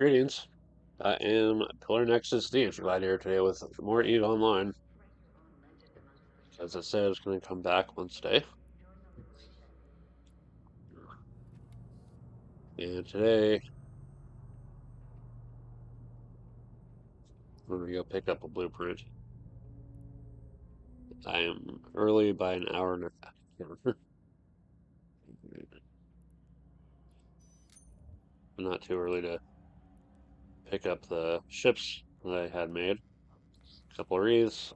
Greetings. I am Pillar Nexus D. Glad you're here today with more EVE Online. As I said, I was going to come back once a day. And today, I'm going to go pick up a blueprint. I am early by an hour and a half. Not too early to pick up the ships that I had made. A couple of wreaths,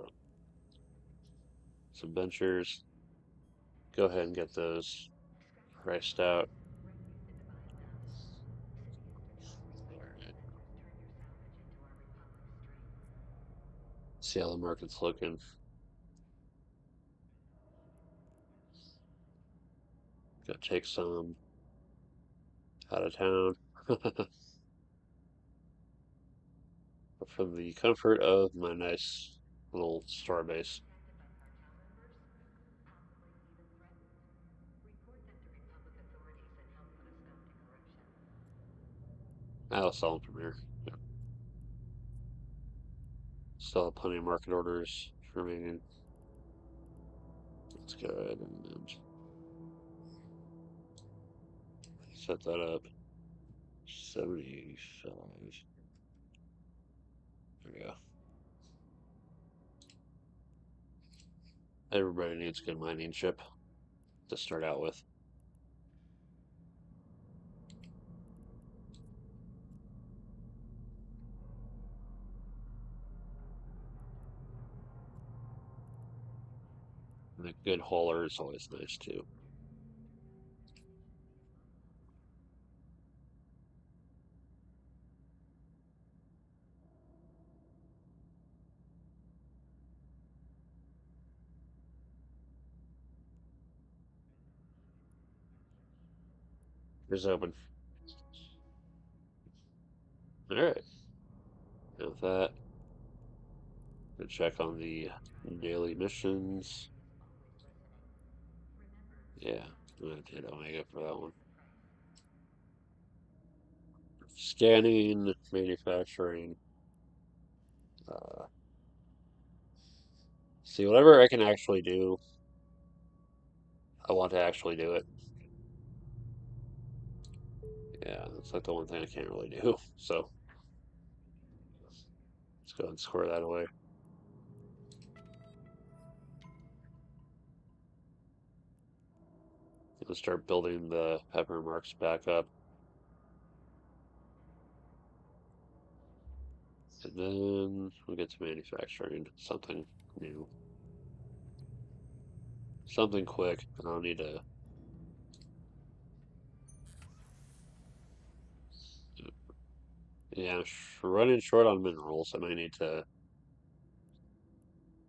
some benchers. Go ahead and get those priced out. Alright. See how the market's looking. Gotta take some out of town. From the comfort of my nice little store base. I'll sell them from here. Yeah. Still have plenty of market orders remaining. Let's go ahead and set that up. 75. There we go. Everybody needs a good mining ship to start out with. And a good hauler is always nice too. Here's open. Alright. With that, gonna check on the daily missions. Yeah, I did Omega for that one. Scanning, manufacturing. See, whatever I can actually do, I want to actually do it. Yeah, that's like the one thing I can't really do. So let's go and square that away. Let's start building the pepper marks back up. And then we'll get to manufacturing something new. Something quick. I don't need to. Yeah, running short on minerals. I might need to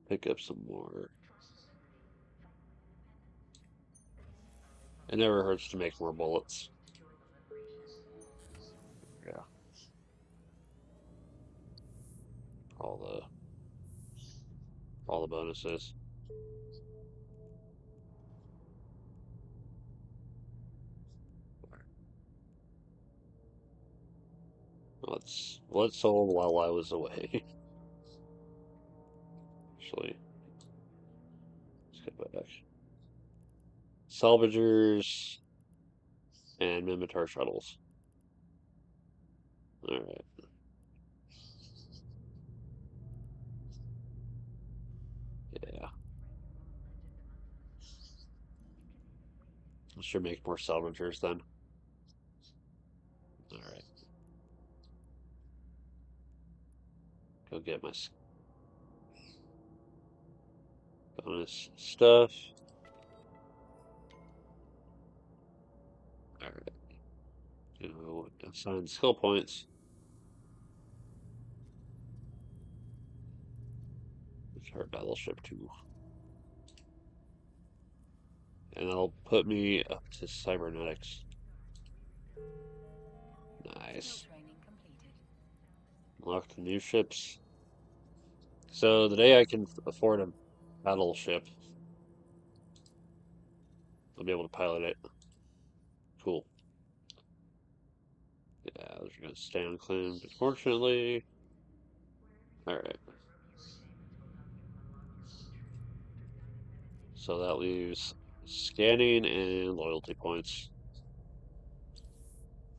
pick up some more. It never hurts to make more bullets. Yeah. All the all the bonuses. Let's sold while I was away. Actually, let's get back. Salvagers and Mimitar shuttles. Alright. Yeah. I should make more salvagers then. Alright. Go get my bonus stuff. Alright. Assign skill points. It's our battleship too. And that'll put me up to cybernetics. Nice. Unlock the new ships. So the day I can afford a battleship, I'll be able to pilot it. Cool. Yeah, there's You're gonna stay unclaimed, unfortunately. Alright. So that leaves scanning and loyalty points.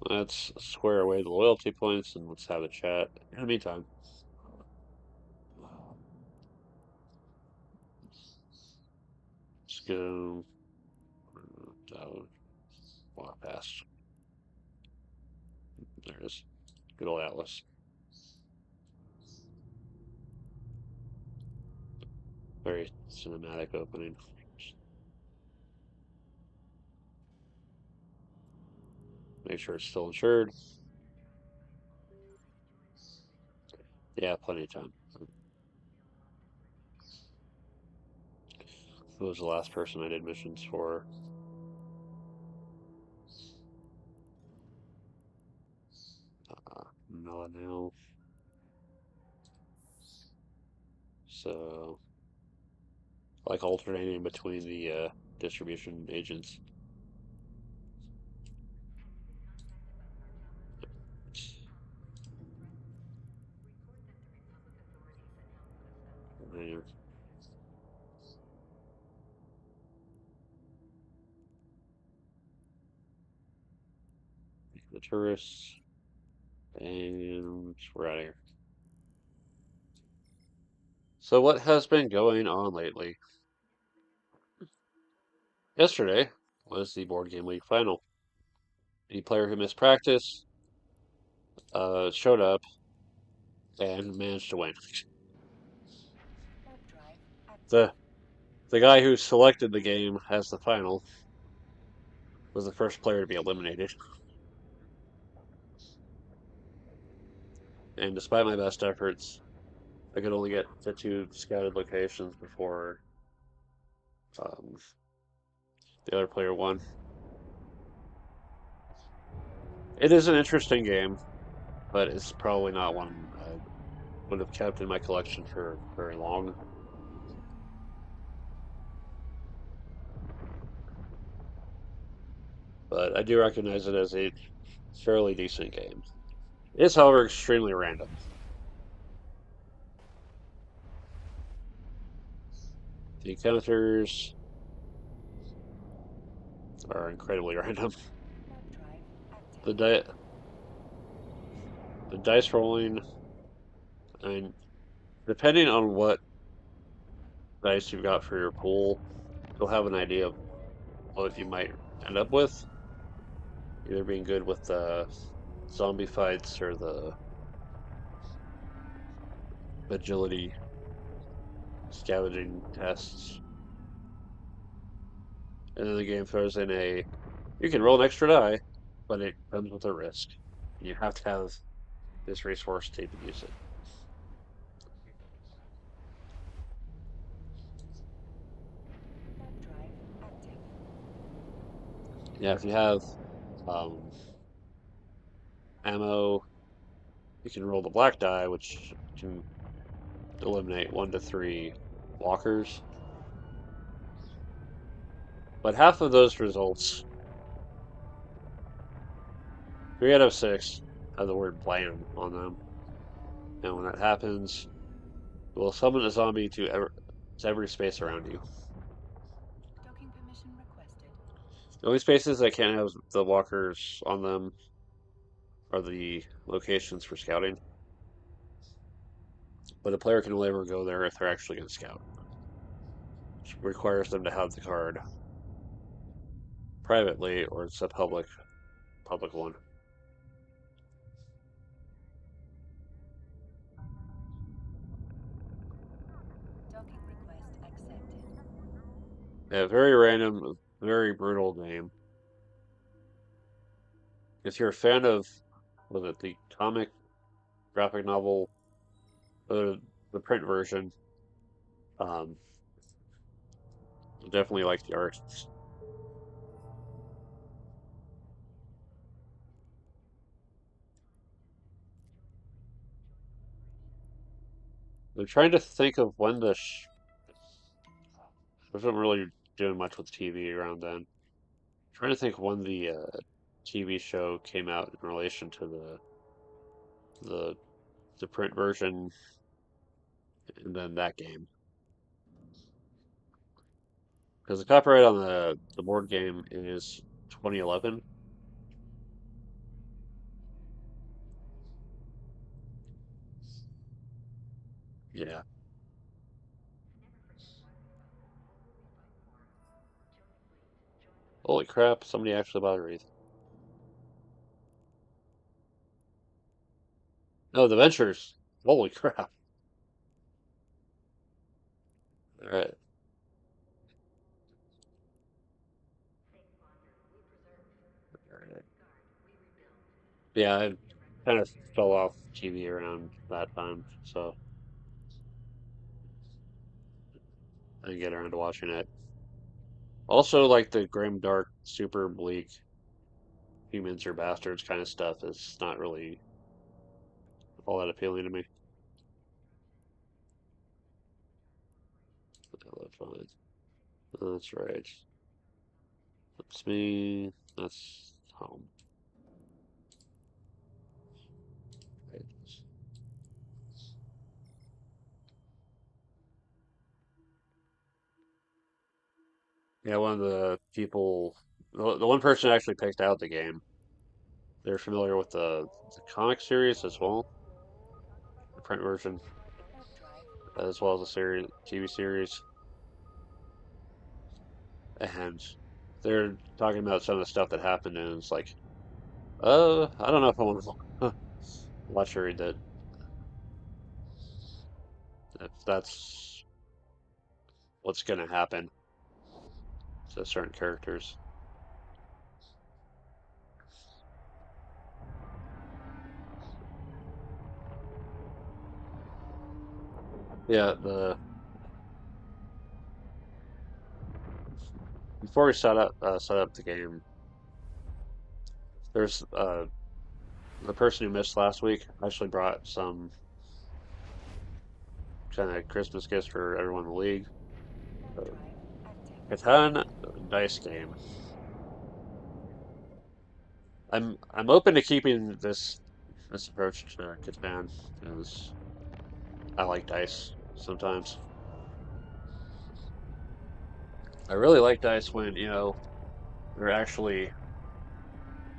Let's square away the loyalty points and let's have a chat. In the meantime, let's go down, walk past. There it is. Good old Atlas. Very cinematic opening. Make sure it's still insured. Yeah, plenty of time. Who was the last person I did missions for? Melanel. So, like alternating between the distribution agents. There. The tourists. And we're out of here. So what has been going on lately? Yesterday was the Board Game League final. The player who missed practice showed up and managed to win. The the guy who selected the game as the final was the first player to be eliminated. And despite my best efforts, I could only get to 2 scouted locations before um, the other player won. It is an interesting game, but it's probably not one I would have kept in my collection for very long. But I do recognize it as a fairly decent game. It is, however, extremely random. The encounters are incredibly random. The di the dice rolling, and depending on what dice you've got for your pool, you'll have an idea of what you might end up with. Either being good with the zombie fights or the agility scavenging tests. And then the game throws in you can roll an extra die, but it comes with a risk. You have to have this resource to use it. Yeah, if you have um, ammo, you can roll the black die, which can eliminate 1 to 3 walkers. But half of those results, 3 out of 6, have the word blam on them. And when that happens, it will summon a zombie to every space around you. The only spaces that can't have the walkers on them are the locations for scouting. But a player can only ever go there if they're actually going to scout, which requires them to have the card privately or it's a public one. A very random, very brutal game. If you're a fan of, was it the comic graphic novel, the print version, um, definitely like the art. I'm trying to think of when I wasn't really doing much with TV around then. Trying to think when the TV show came out in relation to the the the print version, and then that game. Because the copyright on the board game is 2011. Yeah. Holy crap! Somebody actually bought a wreath. No, the Ventures. Holy crap! All right. All right. Yeah, I kind of fell off TV around that time, so I didn't get around to watching it. Also, like the grim, dark, super bleak humans are bastards kind of stuff is not really all that appealing to me. That's fine. That's right. That's me. That's home. Right. Yeah, one of the people, the one person actually picked out the game. They're familiar with the comic series as well, the print version, as well as the series, TV series, and they're talking about some of the stuff that happened, and it's like, I don't know if I want to watch or read that. If that's what's going to happen to certain characters. Yeah, the before we set up the game, there's the person who missed last week actually brought some kind of Christmas gifts for everyone in the league. Catan dice game. I'm open to keeping this approach to Catan because I like dice sometimes. I really like dice when, they're actually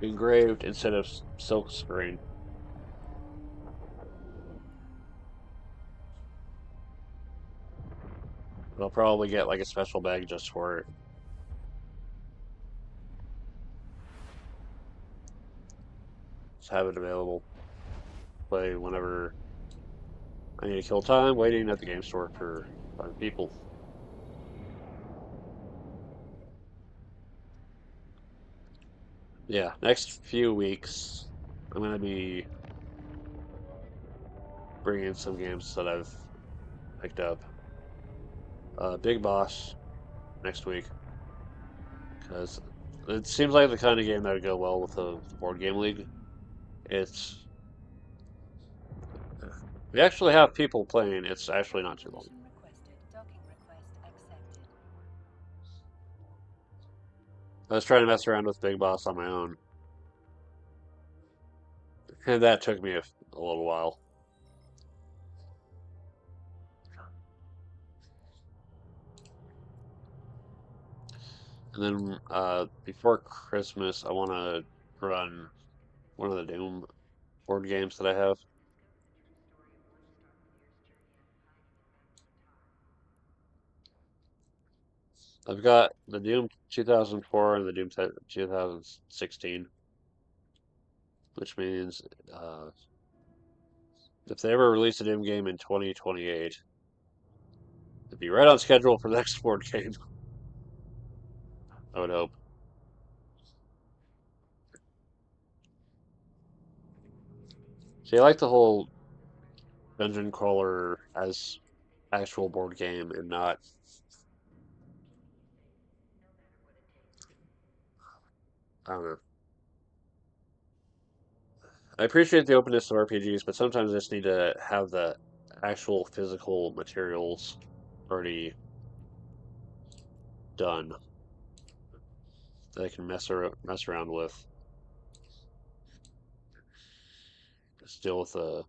engraved instead of silk screen. I'll probably get like a special bag just for it. Just have it available. Play whenever I need to kill time waiting at the game store for 5 people. Yeah, next few weeks, I'm gonna be bringing some games that I've picked up. Big Boss next week because it seems like the kind of game that would go well with the board game league. It's we actually have people playing. It's actually not too long. I was trying to mess around with Big Boss on my own, and that took me a little while. And then before Christmas, I want to run one of the Doom board games that I have. I've got the Doom 2004 and the Doom 2016, which means uh, if they ever release a Doom game in 2028, it'd be right on schedule for the next board game, I would hope. See, I like the whole dungeon crawler as actual board game and not, I don't know. I appreciate the openness of RPGs, but sometimes I just need to have the actual physical materials already done that I can mess around with. deal with a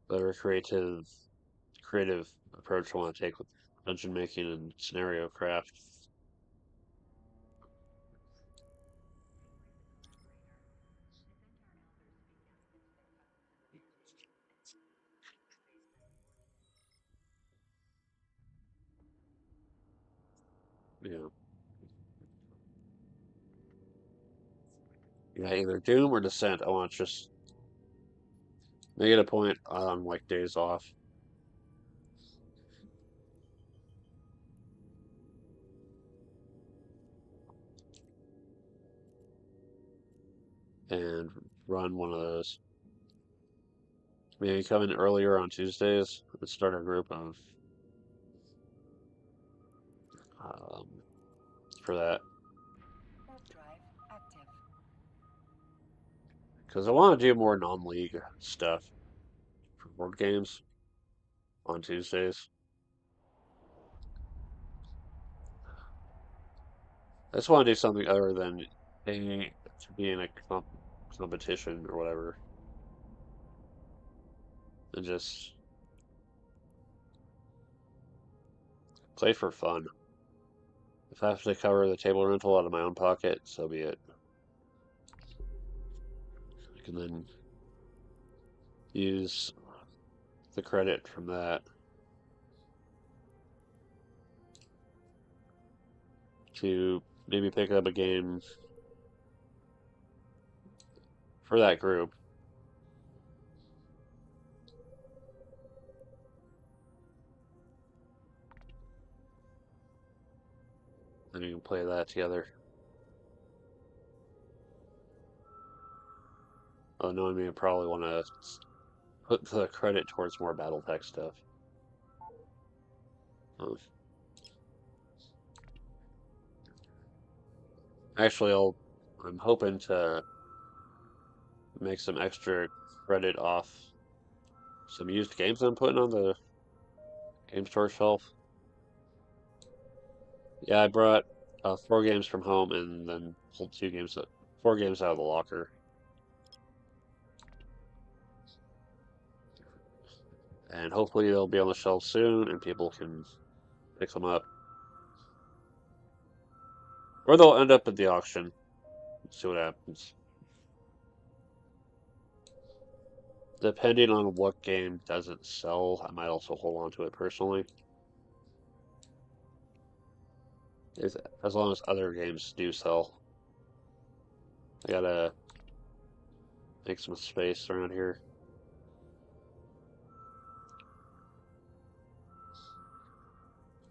better creative approach I want to take with dungeon making and scenario craft. Yeah, yeah, either Doom or Descent. I want to just make it a point on like days off and run one of those. Maybe come in earlier on Tuesdays and start a group of um, for that because I want to do more non-league stuff for board games on Tuesdays. I just want to do something other than to be in a competition or whatever, and just play for fun. If I have to cover the table rental out of my own pocket, so be it. I can then use the credit from that to maybe pick up a game for that group. And you can play that together. Oh, knowing me, I probably want to put the credit towards more BattleTech stuff. Um, Actually, I'm hoping to make some extra credit off some used games I'm putting on the game store shelf. Yeah, I brought 4 games from home and then pulled 4 games out of the locker. And hopefully they'll be on the shelf soon and people can pick them up. Or they'll end up at the auction. See what happens. Depending on what game doesn't sell, I might also hold on to it personally. As long as other games do sell. I gotta make some space around here.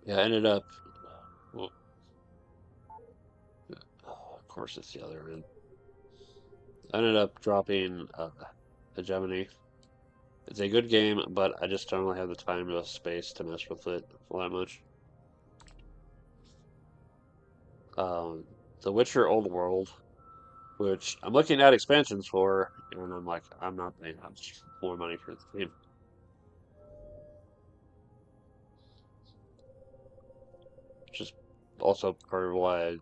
Yeah, I ended up. Well, of course, it's the other end. I ended up dropping Hegemony. It's a good game, but I just don't really have the time or the space to mess with it all that much. Um, The Witcher Old World, which I'm looking at expansions for, and I'm like, I'm not paying that much more money for the game. Which is also part of why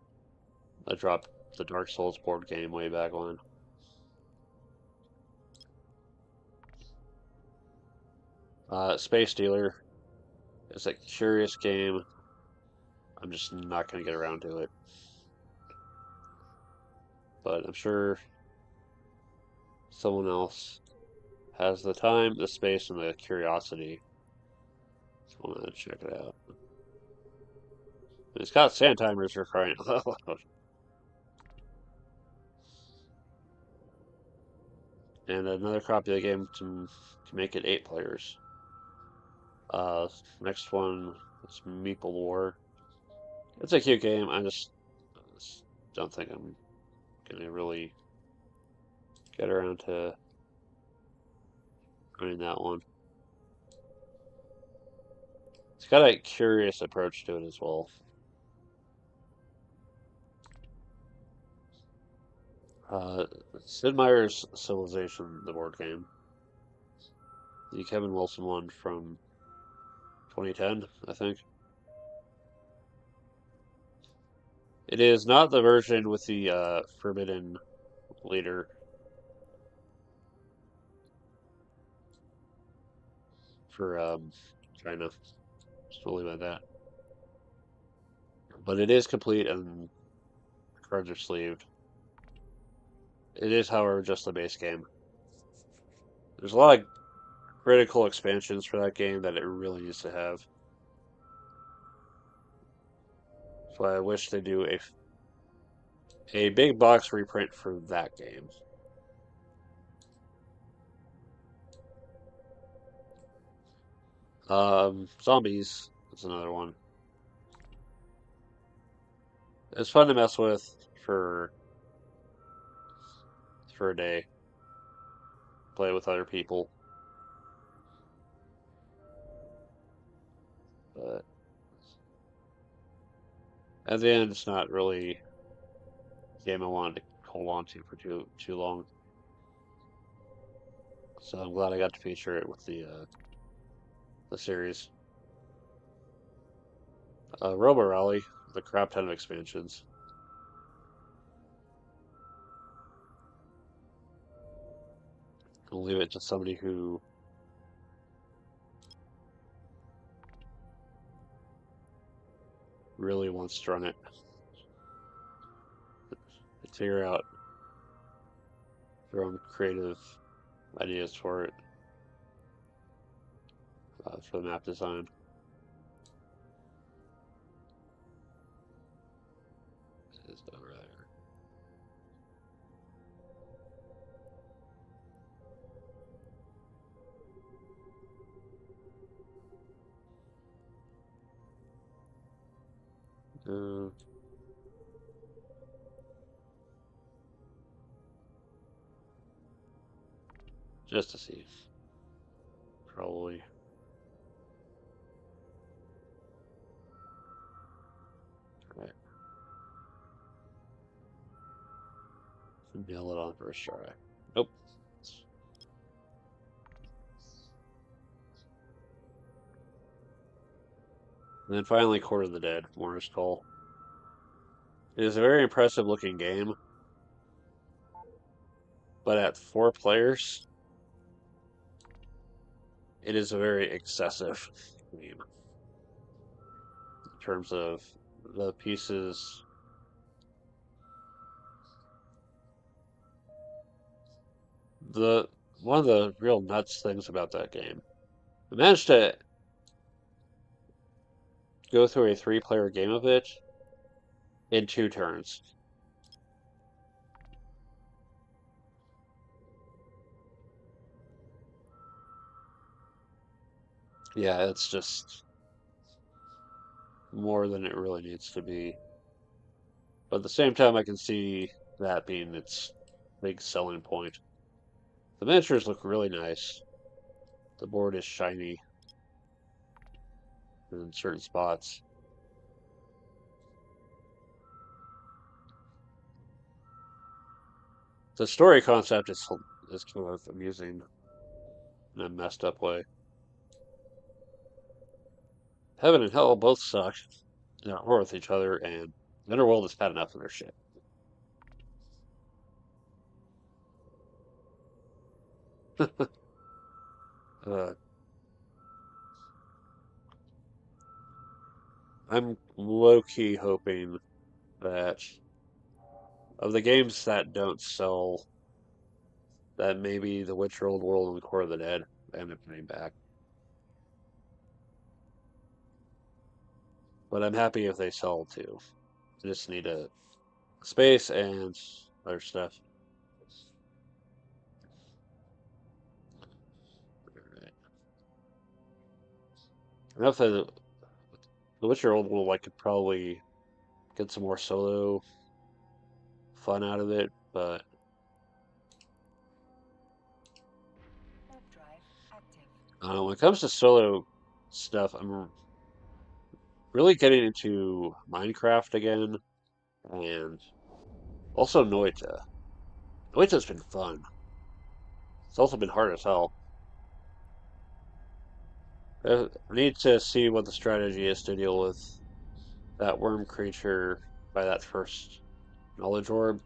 I dropped the Dark Souls board game way back when. Space Dealer is a curious game. I'm just not going to get around to it. But I'm sure someone else has the time, the space, and the curiosity to want to check it out. It's got sand timers for crying out loud. And another copy of the game to make it 8 players. Uh, Next one is Meeple War. It's a cute game. I just don't think I'm gonna really get around to running that one. It's got a curious approach to it as well. Uh, Sid Meier's Civilization, the board game. The Kevin Wilson one from 2010, I think. It is not the version with the forbidden leader. for China. Just leave it at that. But it is complete and cards are sleeved. It is, however, just the base game. There's a lot of critical expansions for that game that it really needs to have. So I wish they do a big box reprint for that game. Zombies is another one. It's fun to mess with for a day. Play with other people. But at the end, it's not really a game I wanted to hold on to for too long. So I'm glad I got to feature it with the series. Robo Rally, the crap ton of expansions. I'll leave it to somebody who really wants to run it. Figure out their own creative ideas for it, for the map design. It's over there. Just to see. Probably. Right. Nail it on first try. Nope. And then finally, Court of the Dead, Mourner's Call. It is a very impressive looking game, but at 4 players, it is a very excessive game in terms of the pieces. One of the real nuts things about that game, I managed to go through a 3-player game of it in 2 turns. Yeah, it's just more than it really needs to be. But at the same time, I can see that being its big selling point. The miniatures look really nice. The board is shiny in certain spots. The story concept is kind of amusing in a messed up way. Heaven and hell both suck. They're at war with each other, and the underworld has had enough of their shit. uh, I'm low-key hoping that of the games that don't sell, that maybe The Witcher Old World and Core of the Dead end up coming back. But I'm happy if they sell too. I just need a space and other stuff. Right. Enough that The Witcher Old World, I could probably get some more solo fun out of it, but when it comes to solo stuff, I'm really getting into Minecraft again, and also Noita. Noita's been fun. It's also been hard as hell. I need to see what the strategy is to deal with that worm creature by that first knowledge orb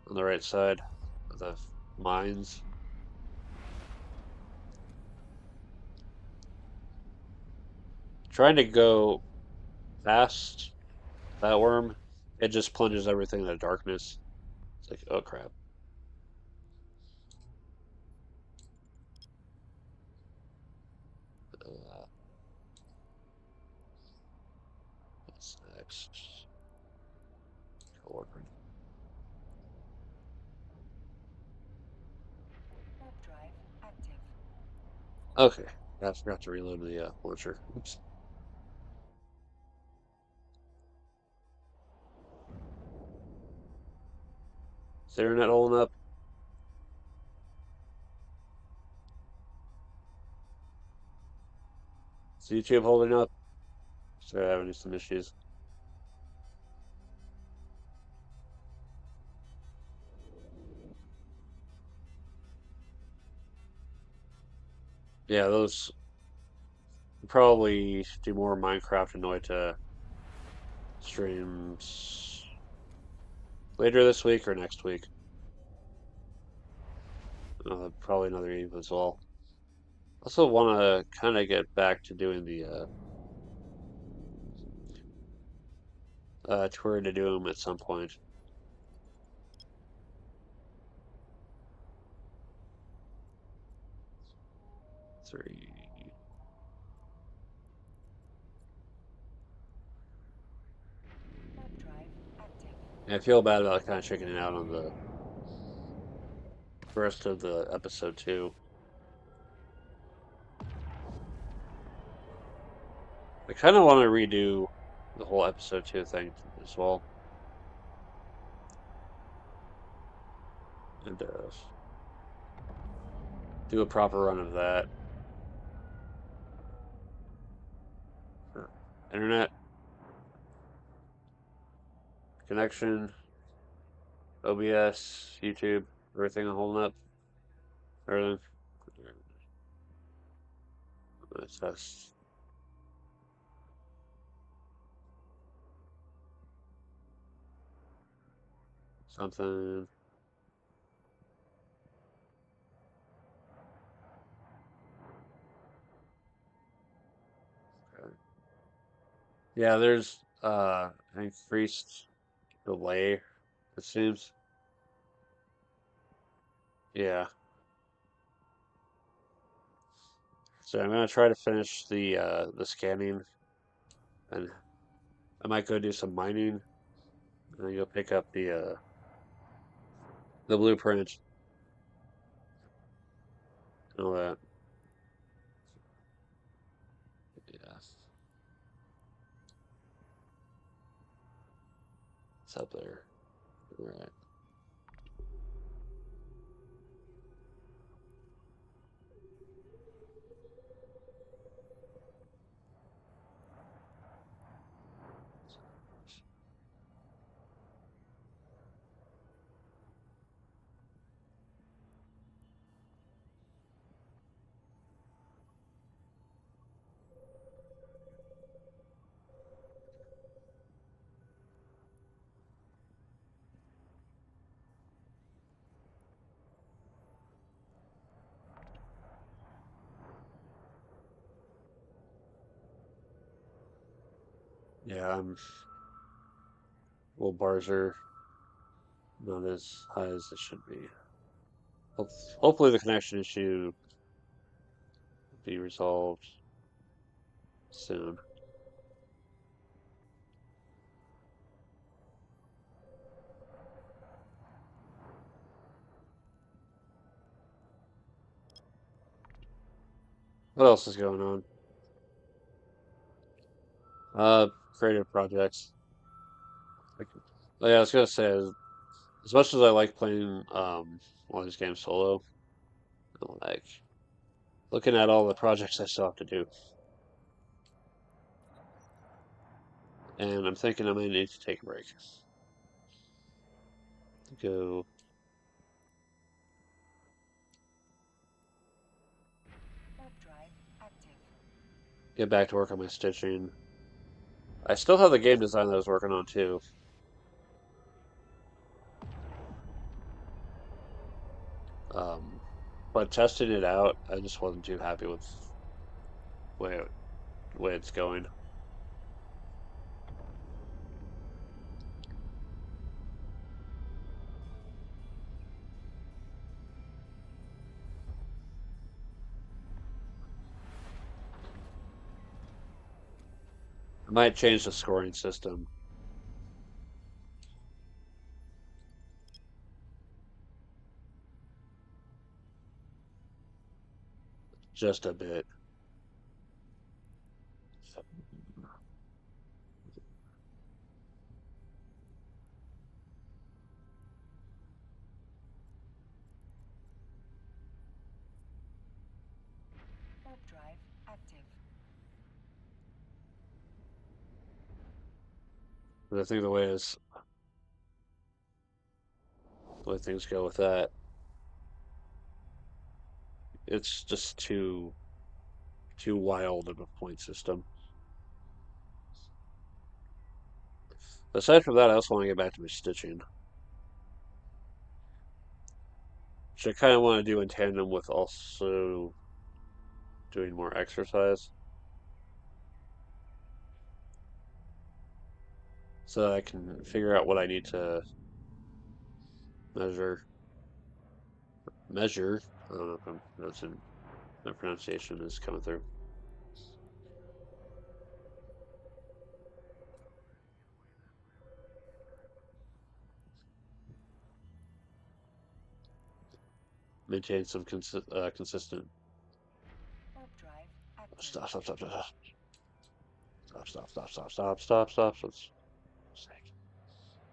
on the right side of the mines. trying to go past that worm, it just plunges everything into darkness. It's like, oh crap. Uh, what's next? Coordinate. Okay, I forgot to reload the launcher. Oops. Is the internet holding up? Is YouTube holding up? Sorry, I'm having some issues. Yeah, those probably do more Minecraft and Noita streams later this week or next week. Probably another Eve as well. Also want to kind of get back to doing the tour to do them at some point. 3. Yeah, I feel bad about kind of checking it out on the rest of the episode too. I kind of want to redo the whole episode 2 thing as well. And do a proper run of that. Internet connection, OBS, YouTube, everything holding up. Everything. Let's test something. Okay. Yeah, there's increased delay, it seems. Yeah. So I'm gonna try to finish the scanning, and I might go do some mining, and then go pick up the blueprint and all that. Yeah, it's up there. All right. Yeah, well, bars are not as high as it should be. Hopefully, the connection issue will be resolved soon. What else is going on? Uh, Creative projects. Like, yeah, I was gonna say, as much as I like playing all these games solo, I'm like looking at all the projects I still have to do, and I'm thinking I might need to take a break. Go get back to work on my stitching. I still have the game design that I was working on too. Um, but testing it out, I just wasn't too happy with the way it the way it's going. I might change the scoring system just a bit. Warp drive active. But I think the way things go with that, it's just too wild of a point system. Aside from that, I also want to get back to my stitching, which I kind of want to do in tandem with also doing more exercise, so that I can figure out what I need to measure. Measure. I don't know if my pronunciation is coming through. Maintain some consistent. Warp drive active. Stop! Stop! Stop! Stop! Stop! Stop! Stop! Stop! Stop! Stop! Stop! Stop! Sake.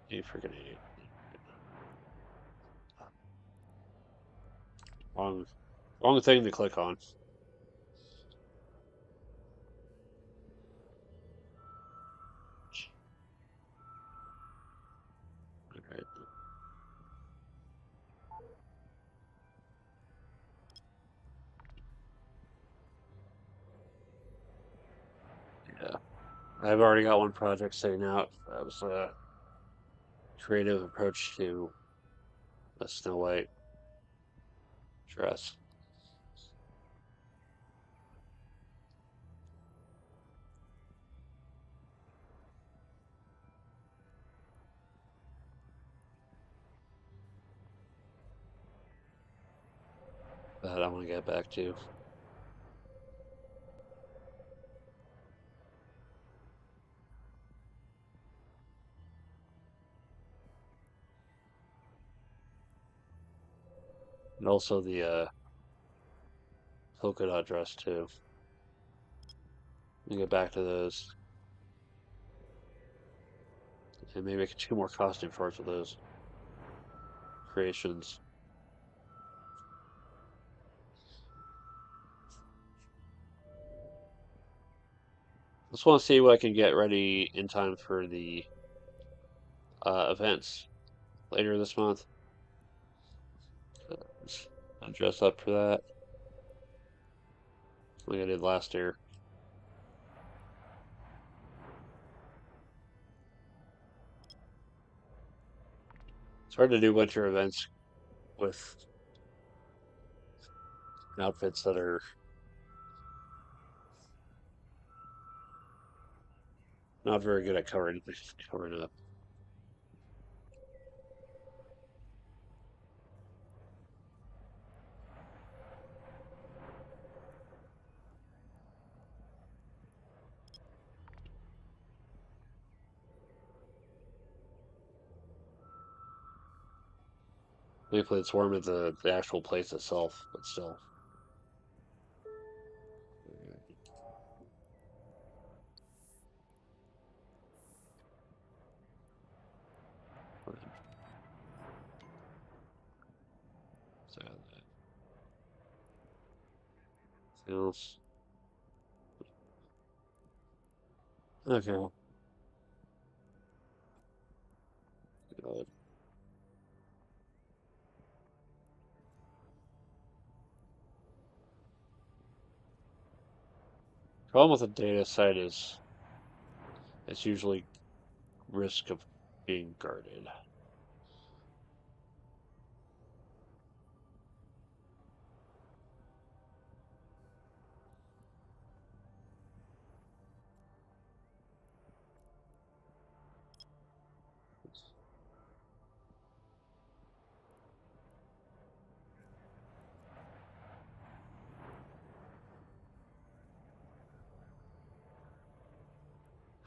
You freaking idiot. Wrong thing to click on. Alright. Yeah. I've already got one project sitting out. That was a creative approach to a Snow White dress. That I want to get back to. And also the polka dot dress too. And get back to those. And maybe make 2 more costume parts of those creations. Just want to see what I can get ready in time for the events later this month. I'll dress up for that, like I did last year. It's hard to do winter events with outfits that are not very good at covering up. Thankfully, it's warm at the actual place itself, but still. So, anything else? Okay. Good. Problem with a data site is it's usually risk of being guarded.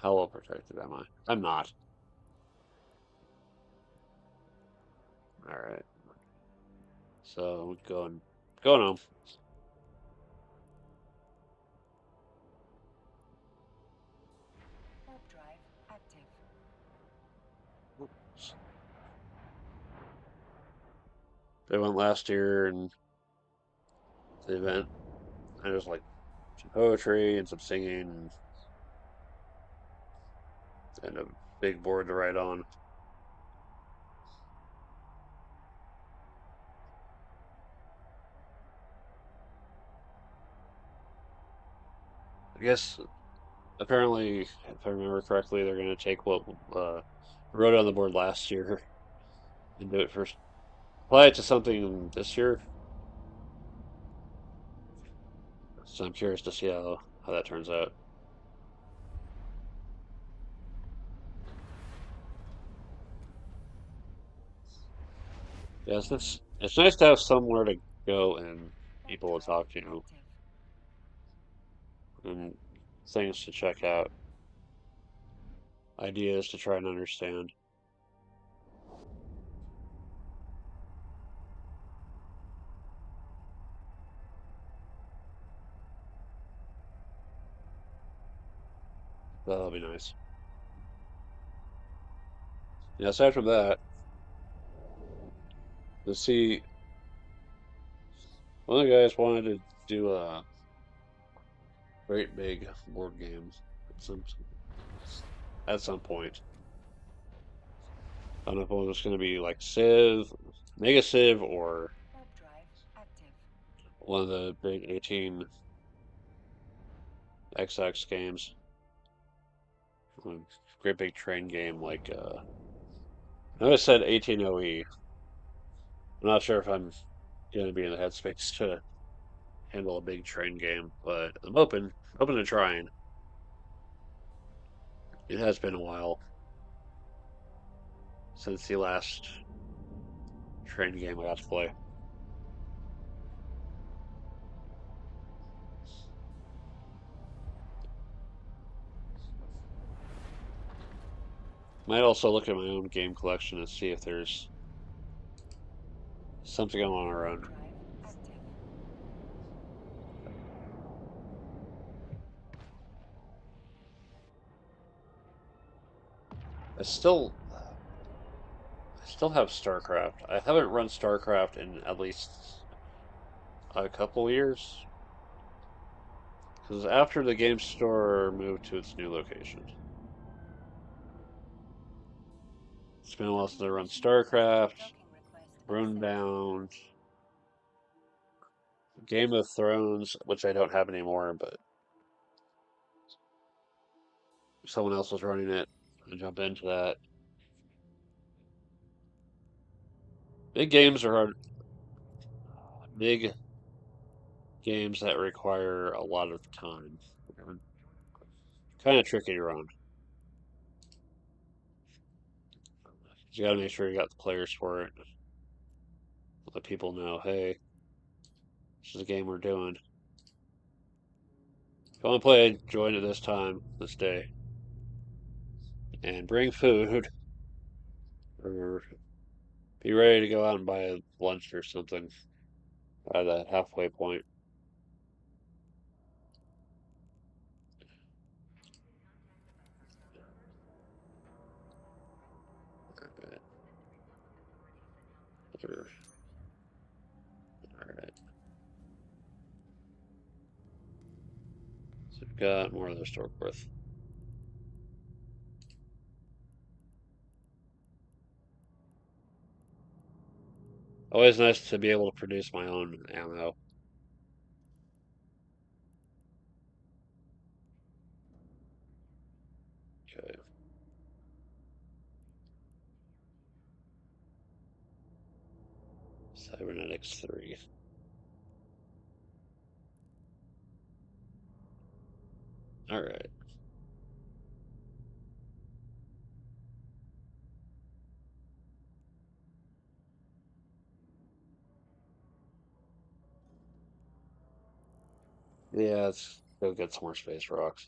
How well protected am I? I'm not. All right. So going home. Warp drive active. They went last year and the event. I just like some poetry and some singing and a big board to write on. I guess apparently, if I remember correctly, they're going to take what wrote on the board last year and do it first. Apply it to something this year. So I'm curious to see how that turns out. Yes, it's nice to have somewhere to go and Warp people to drive talk to active. and things to check out, ideas to try and understand. That'll be nice. Yeah, aside from that, to see one of the guys wanted to do a great big board game at some point. I don't know if it was going to be like Civ, Mega Civ, or Warp drive active. one of the big 18XX games. A great big train game like I know I said 18OE. I'm not sure if I'm going to be in the headspace to handle a big train game, but I'm open to trying. It has been a while since the last train game I got to play. Might also look at my own game collection and see if there's something I want to Warp run. drive active. I still have StarCraft. I haven't run StarCraft in at least a couple years because after the game store moved to its new location, it's been a while since I run Communication request. StarCraft, Docking request accepted. Runebound, Game of Thrones, which I don't have anymore, but someone else was running it. I jump into that. Big games are hard. Big games that require a lot of time. Kind of tricky to run. You got to make sure you got the players for it. Let people know, hey, this is a game we're doing. If you want to play, join at this time, this day, and bring food or be ready to go out and buy lunch or something by the halfway point. Alright, alright. So we've got more of this to work with. Always nice to be able to produce my own ammo. Okay, cybernetics 3. Alright. Yeah, let's go get some more space rocks.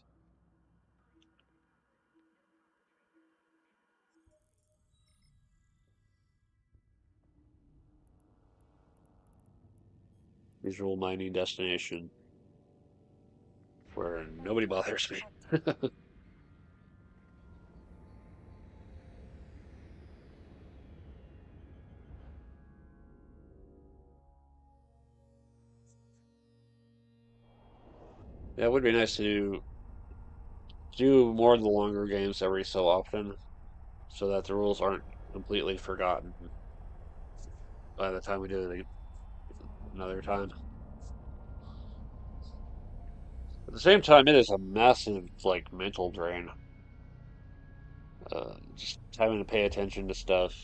visual mining destination where nobody Drive bothers me. active. Yeah, it would be nice to do more of the longer games every so often so that the rules aren't completely forgotten by the time we do it another time. At the same time, it is a massive, like, mental drain. Just having to pay attention to stuff,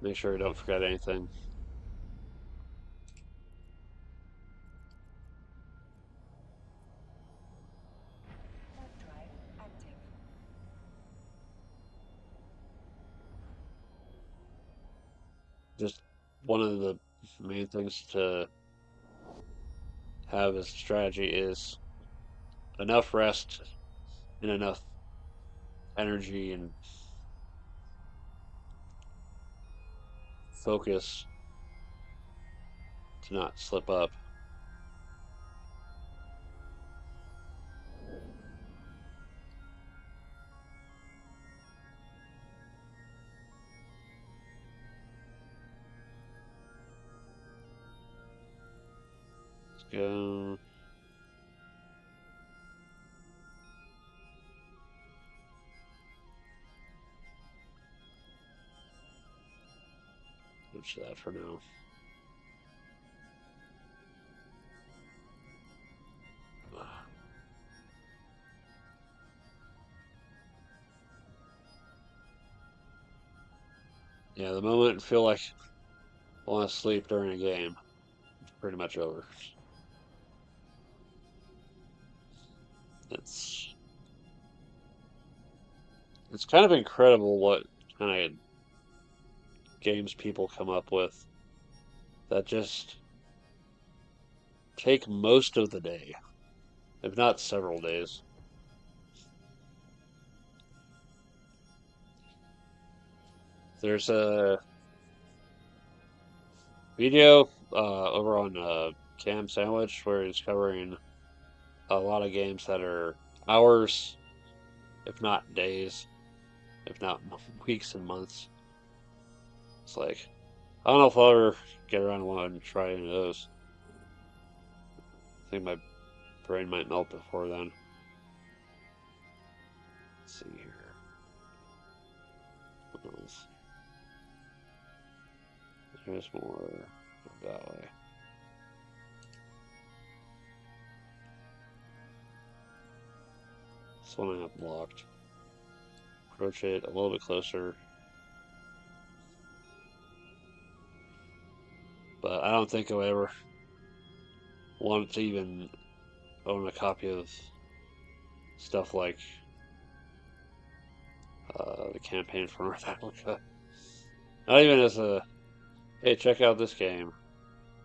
make sure I don't forget anything. Warp drive active. Just one of the main things to have as a strategy is enough rest and enough energy and focus to not slip up. Let's go. Switch that for now. Yeah, the moment I feel like I want to sleep during a game, it's pretty much over. It's it's kind of incredible what kind of games people come up with that just take most of the day, if not several days. There's a video over on Cam Sandwich where he's covering a lot of games that are hours, if not days, if not weeks and months. It's like, I don't know if I'll ever get around to one and try any of those. I think my brain might melt before then. Let's see here. What else? There's more that way. This one I have blocked. Approach it a little bit closer. But I don't think I'll ever want to even own a copy of stuff like the campaign for North Africa. Not even as a, hey, check out this game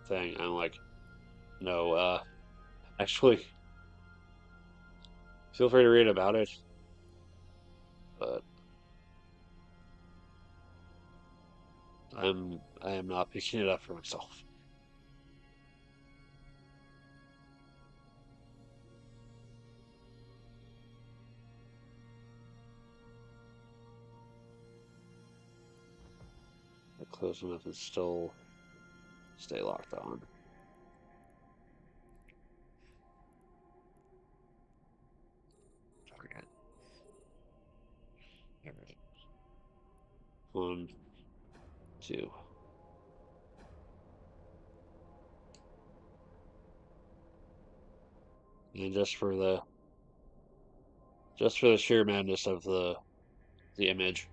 thing. I'm like, no, actually, feel free to read about it, but I am not picking it up for myself. Close enough and still stay locked on. Target. All right. One, two. And just for the sheer madness of the image.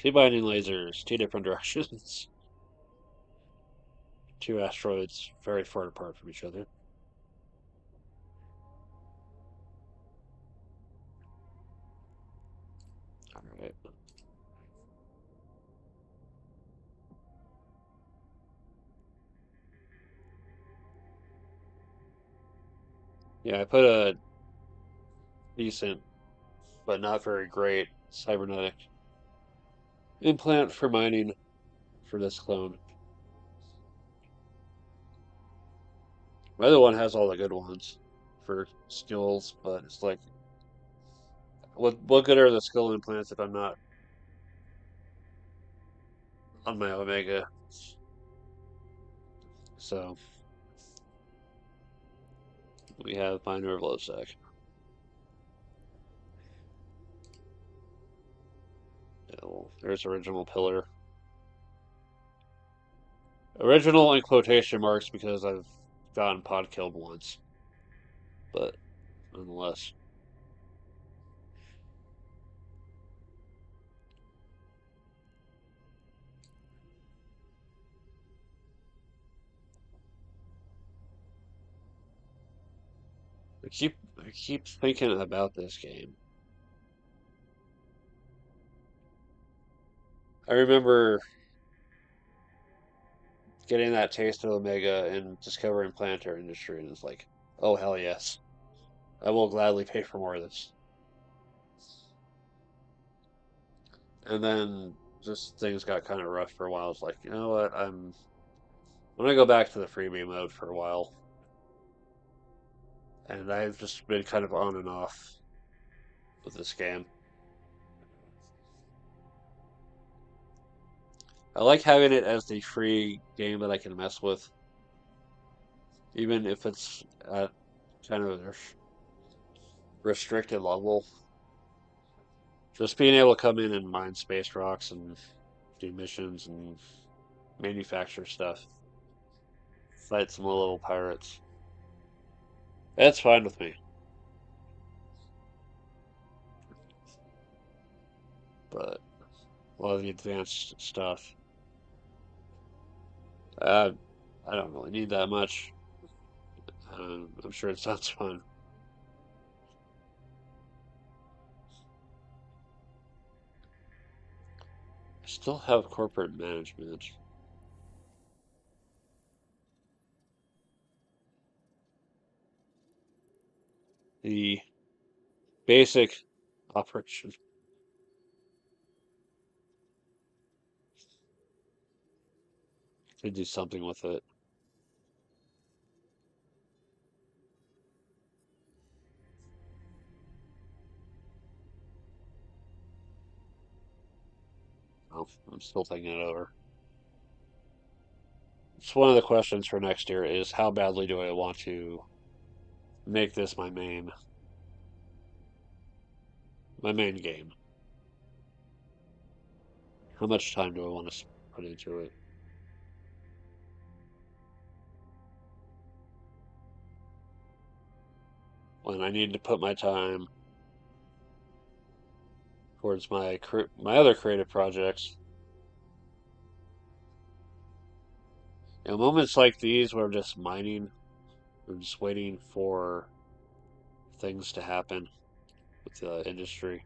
Two binding lasers, two different directions. Two asteroids very far apart from each other. All right. Yeah, I put a decent but not very great cybernetic implant for mining for this clone. My other one has all the good ones for skills, but it's like, what good are the skill implants if I'm not on my Omega? So we have Minor of Losec. Yeah, well, there's original pillar. Original in quotation marks because I've gotten pod killed once, but nonetheless. I keep thinking about this game. I remember getting that taste of Omega and discovering planetary industry, and it's like, oh hell yes, I will gladly pay for more of this. And then just things got kind of rough for a while. It's like, you know what, I'm gonna go back to the freebie mode for a while, and I've just been kind of on and off with this game. I like having it as the free game that I can mess with, even if it's at kind of a restricted level. Just being able to come in and mine space rocks and do missions and manufacture stuff, fight some little pirates. That's fine with me. But a lot of the advanced stuff, uh, I don't really need that much. I'm sure it sounds fun. I still have corporate management. The basic operation. Could do something with it. Oh, I'm still thinking it over. It's one of the questions for next year is how badly do I want to make this my main game? How much time do I want to put into it? When I need to put my time towards my other creative projects. Moments like these where I'm just mining, I'm just waiting for things to happen with the industry.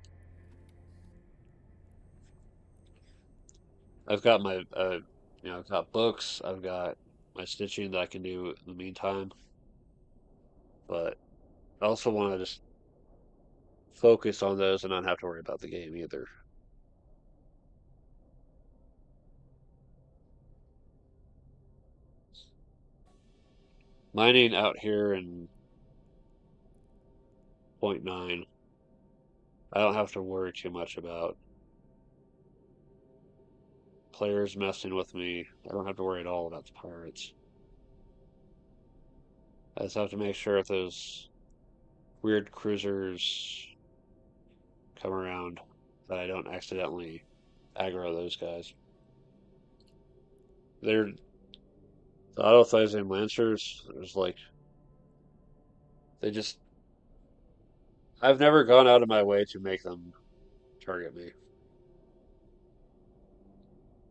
I've got I've got books, I've got my stitching that I can do in the meantime, but I also want to just focus on those and not have to worry about the game either. Mining out here in point 0.9, I don't have to worry too much about players messing with me. I don't have to worry at all about the pirates. I just have to make sure if those weird cruisers come around that I don't accidentally aggro those guys. They're the auto Thizane Lancers. There's like they just I've never gone out of my way to make them target me.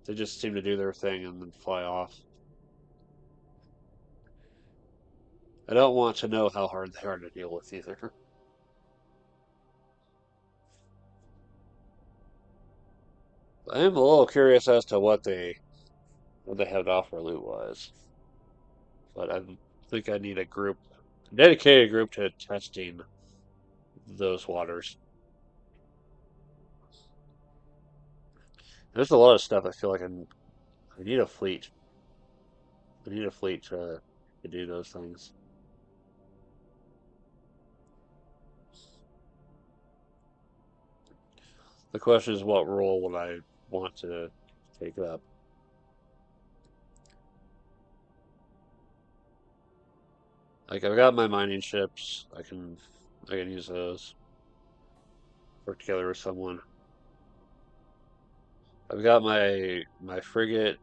They just seem to do their thing and then fly off. I don't want to know how hard they are to deal with either. I am a little curious as to what they have to offer loot wise, but I think I need a dedicated group to testing those waters. There's a lot of stuff I feel like I need a fleet. I need a fleet to do those things. The question is, what role would I want to take up? Like I've got my mining ships. I can use those. Work together with someone. I've got my frigate.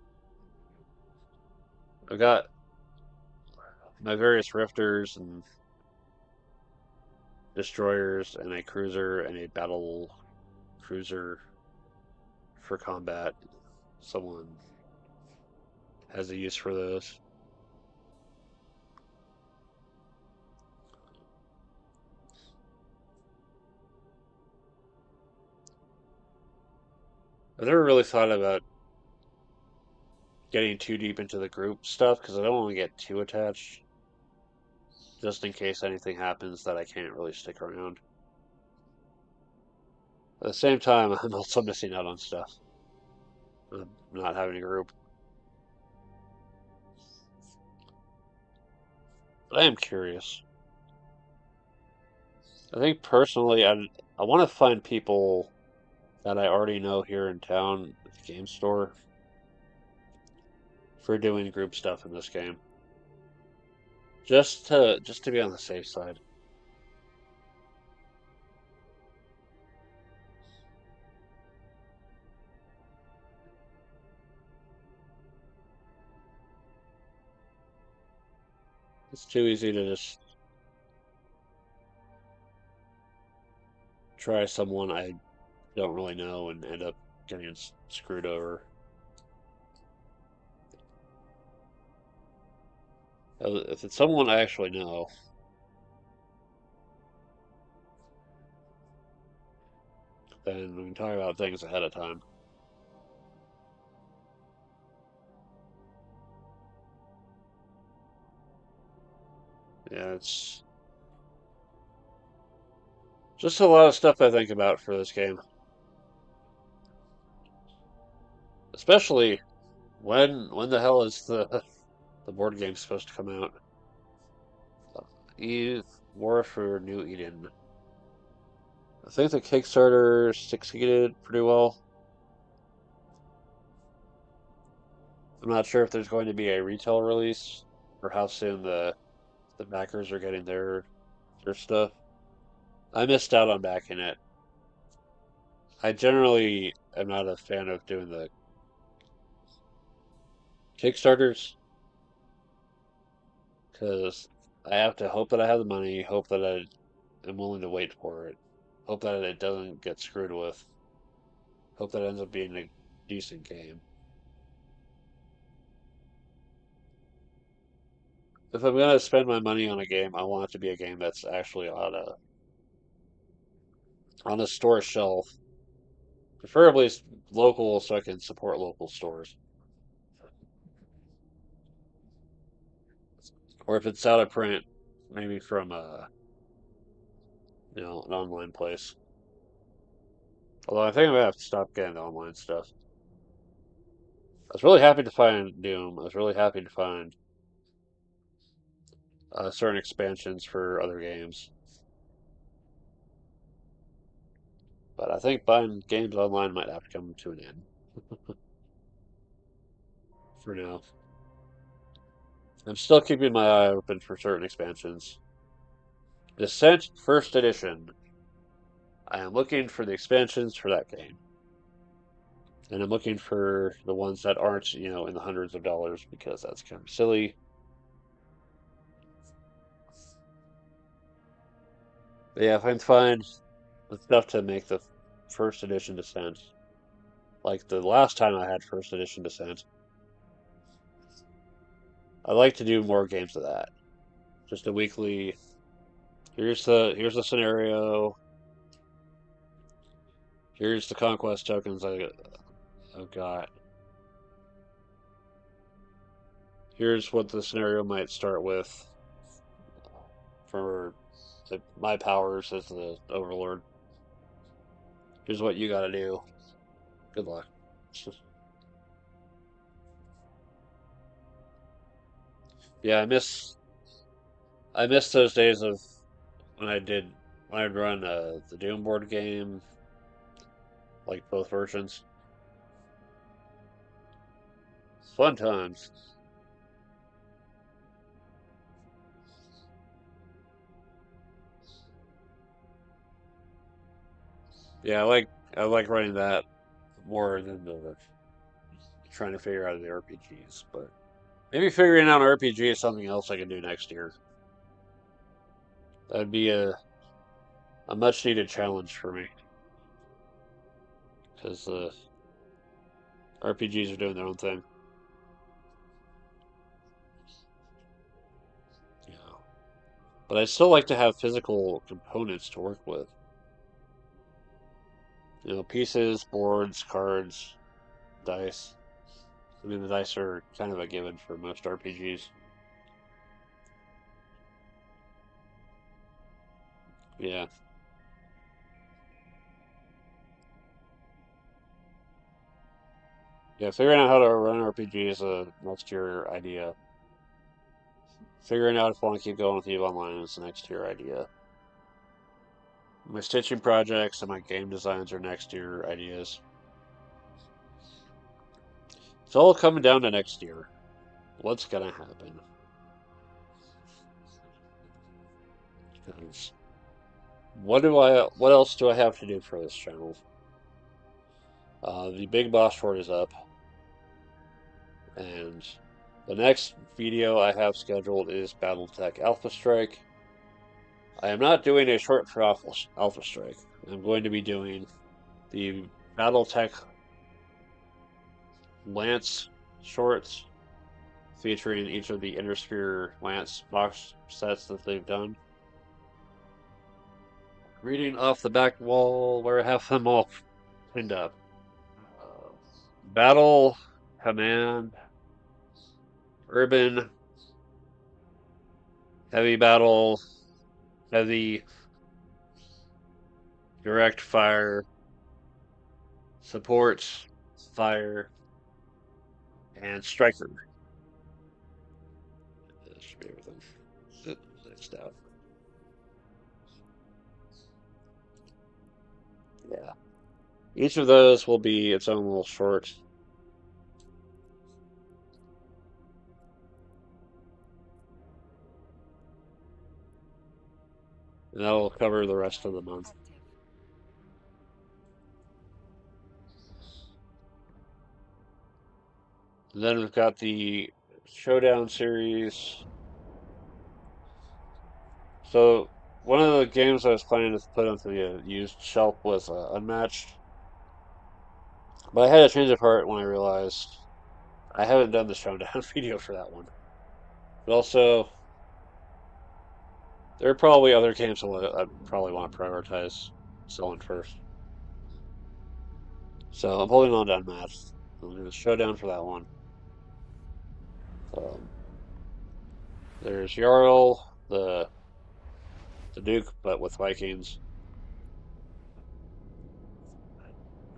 I've got my various rifters and destroyers and a cruiser and a battle cruiser for combat. Someone has a use for those. I've never really thought about getting too deep into the group stuff because I don't want to get too attached, just in case anything happens that I can't really stick around. At the same time, I'm also missing out on stuff. Not having a group. But I am curious. I think personally, I want to find people that I already know here in town at the game store for doing group stuff in this game, just to be on the safe side. It's too easy to just try someone I don't really know and end up getting screwed over. If it's someone I actually know, then we can talk about things ahead of time. Yeah, it's just a lot of stuff I think about for this game, especially when the hell is the board game supposed to come out? Eve War for New Eden. I think the Kickstarter succeeded pretty well. I'm not sure if there's going to be a retail release or how soon the backers are getting their stuff. I missed out on backing it. I generally am not a fan of doing the Kickstarters because I have to hope that I have the money, hope that I am willing to wait for it, hope that it doesn't get screwed with, hope that it ends up being a decent game. If I'm gonna spend my money on a game, I want it to be a game that's actually on a store shelf, preferably local, so I can support local stores. Or if it's out of print, maybe from an online place. Although I think I'm gonna have to stop getting the online stuff. I was really happy to find Doom. I was really happy to find certain expansions for other games. But I think buying games online might have to come to an end for now. I'm still keeping my eye open for certain expansions. Descent First Edition. I am looking for the expansions for that game. And I'm looking for the ones that aren't, in the hundreds of dollars because that's kind of silly. But yeah, if I can find the stuff to make the first edition Descent, like the last time I had first edition Descent, I like to do more games of that. Just a weekly. Here's the scenario. Here's the conquest tokens I've got. Here's what the scenario might start with for my powers as the overlord. Here's what you got to do. Good luck. Yeah, I miss those days of when I'd run the Doom board game, like both versions. Fun times. Yeah, I like running that more than the trying to figure out the RPGs, but maybe figuring out an RPG is something else I can do next year. That'd be a much needed challenge for me because RPGs are doing their own thing. Yeah, but I still like to have physical components to work with. Pieces, boards, cards, dice. I mean, the dice are kind of a given for most RPGs. Yeah, yeah. Figuring out how to run an RPG is a next year idea. Figuring out if I want to keep going with you online is the next year idea. My stitching projects and my game designs are next year ideas. It's all coming down to next year. What's gonna happen? 'Cause what else do I have to do for this channel? The big boss short is up, and the next video I have scheduled is BattleTech Alpha Strike. I am not doing a short for Alpha Strike. I'm going to be doing the BattleTech Lance shorts featuring each of the Inner Sphere Lance box sets that they've done. Reading off the back wall where I have them all pinned up. Uh, Battle, Command, Urban, Heavy Battle, Heavy, Direct Fire, Support, Fire, and Striker. That should be everything. Next out. Yeah. Each of those will be its own little short, and that'll cover the rest of Drive the month. active. And then we've got the Showdown series. So one of the games I was planning to put onto the used shelf was Unmatched, but I had to change of heart when I realized I haven't done the Showdown video for that one. But also, there are probably other games I probably want to prioritize selling first. So I'm holding on to Unmatched. I'm going to Showdown for that one. Um, there's Jarl, the Duke, but with Vikings.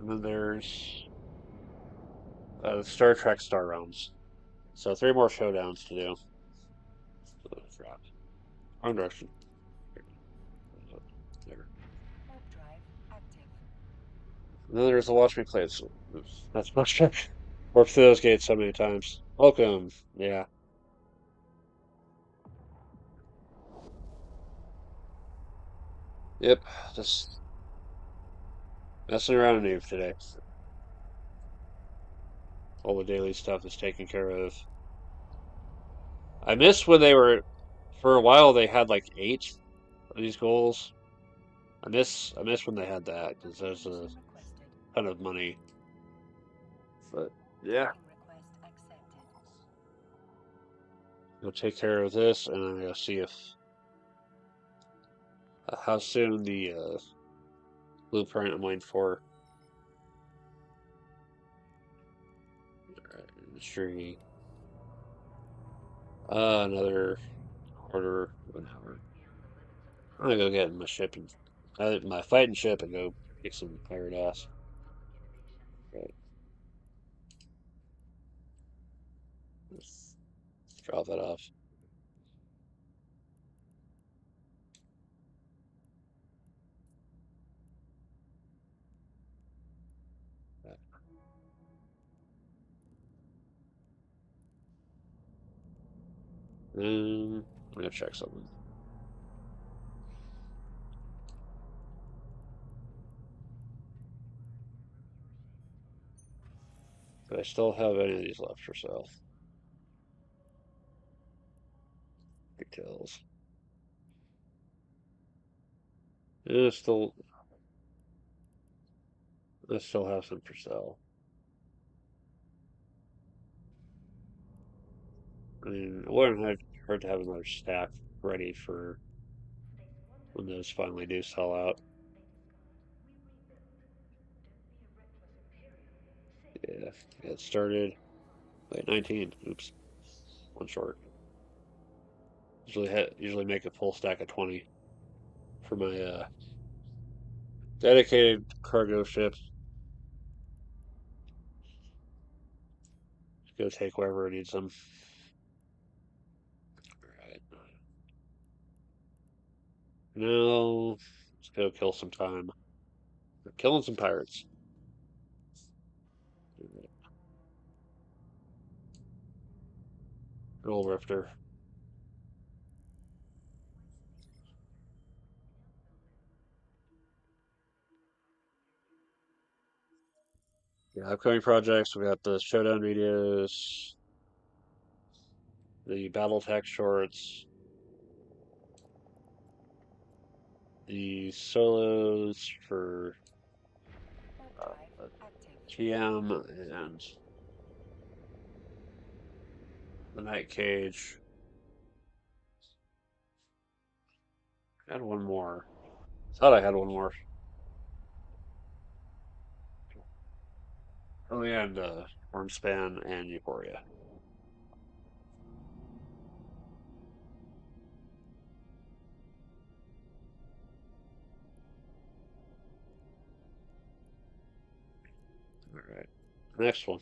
And then there's Star Trek Star Realms. So three more showdowns to do. Oh, crap. Wrong direction. There. Warp drive active. And then there's the Watch Me Play. So, that's much. Worked through those gates so many times. Welcome. Yeah. Yep. Just messing around in Eve today. All the daily stuff is taken care of. I miss when they were, for a while, they had like 8 of these goals. I miss when they had that because there's a Location requested. ton of money. But yeah, Docking request accepted. we'll take care of this, and I'm gonna see if how soon the blueprint I'm waiting for. Industry. Another quarter of an hour. I'm gonna go get my ship and my fighting ship and go kick some pirate ass. Right. Let's drop that off. I'm gonna check something. Do I still have any of these left for sale? Details. Yeah, I still have some for sale. I mean, it wouldn't hurt to have another stack ready for when those finally do sell out. Yeah, get started. Wait, 19. Oops, one short. Usually make a full stack of 20 for my dedicated cargo ship. Go take wherever it needs them. Alright. Now, let's go kill some time. We're killing some pirates. Roll Rifter. Yeah, upcoming projects. We got the showdown videos, the battle tech shorts, the solos for Warp drive active. TM and the Night Cage. I had one more. Thought I had one more. Oh yeah, and Wormspan and Euphoria. All right. Next one.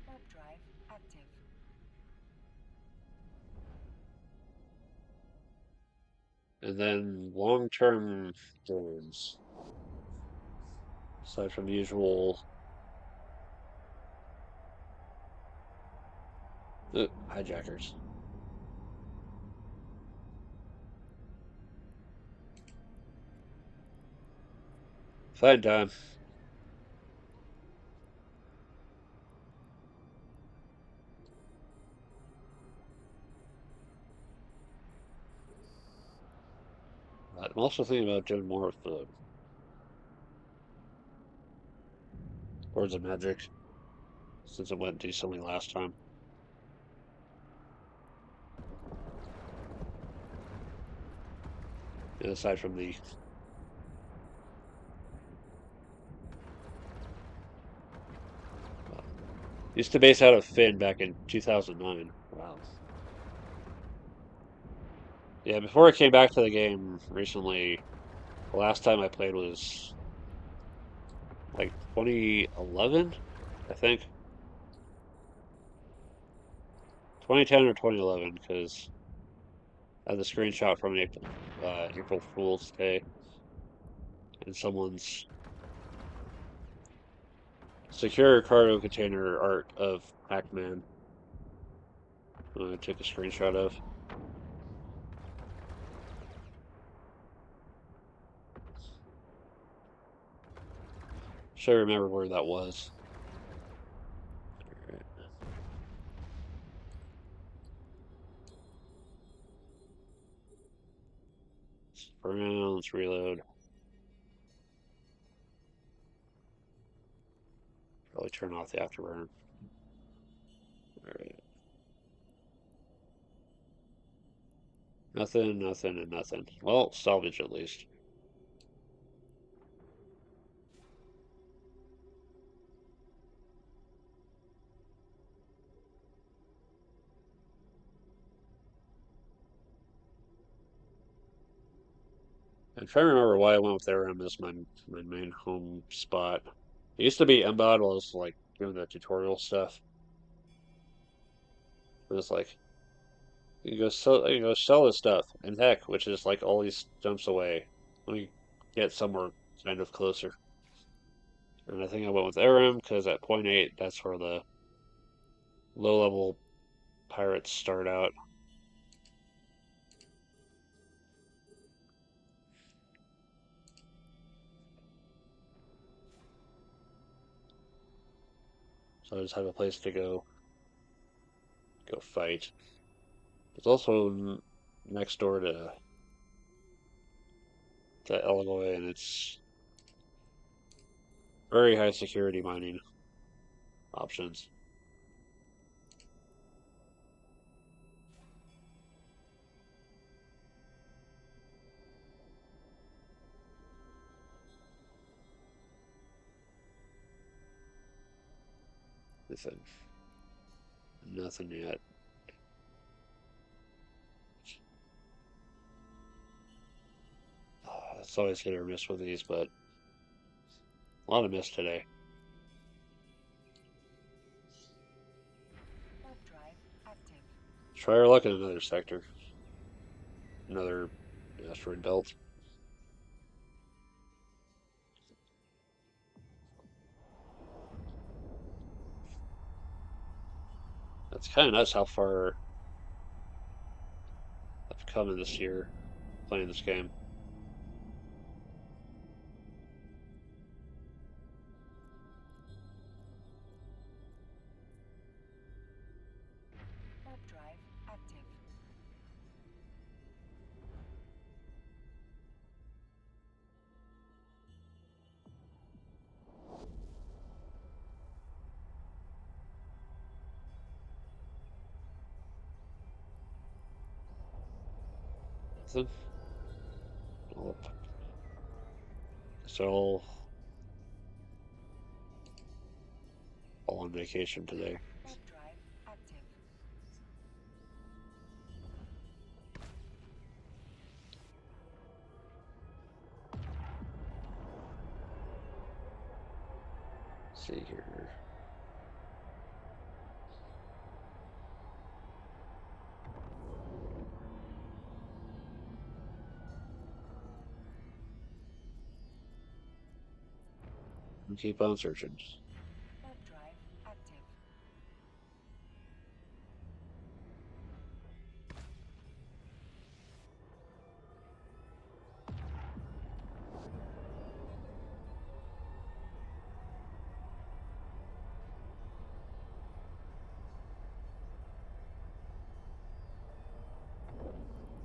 Warp drive active. And then long-term games. Aside from the usual hijackers. Fandom. I'm also thinking about doing more with the Words of Magic since it went decently last time. And aside from the used to base out of Finn back in 2009. Wow. Yeah, before I came back to the game recently, the last time I played was like 2011, I think. 2010 or 2011, because I have the screenshot from April Fool's Day and someone's secure cargo container art of Pac-Man. I took a screenshot of. Should remember where that was. All right. Let's reload. Probably turn off the afterburner. All right. Nothing, nothing, and nothing. Well, salvage at least. I'm trying to remember why I went with Aram as my main home spot. It used to be Embod while I was like doing the tutorial stuff. it's like you go sell this stuff, and heck, which is like all these jumps away. Let me get somewhere kind of closer. And I think I went with Aram because at point 8, that's where the low level pirates start out. So I just have a place to go fight. It's also next door to Eloy, and it's very high security mining options. Nothing, nothing yet. It's always hit or miss with these, but a lot of miss today. Warp drive active. Try our luck in another sector, another asteroid belt. That's kind of nuts how far I've come in this year playing this game. Warp drive active. Nothing. Well, so all on vacation today. Warp drive active. Let's see here. Keep on searching. Warp drive active.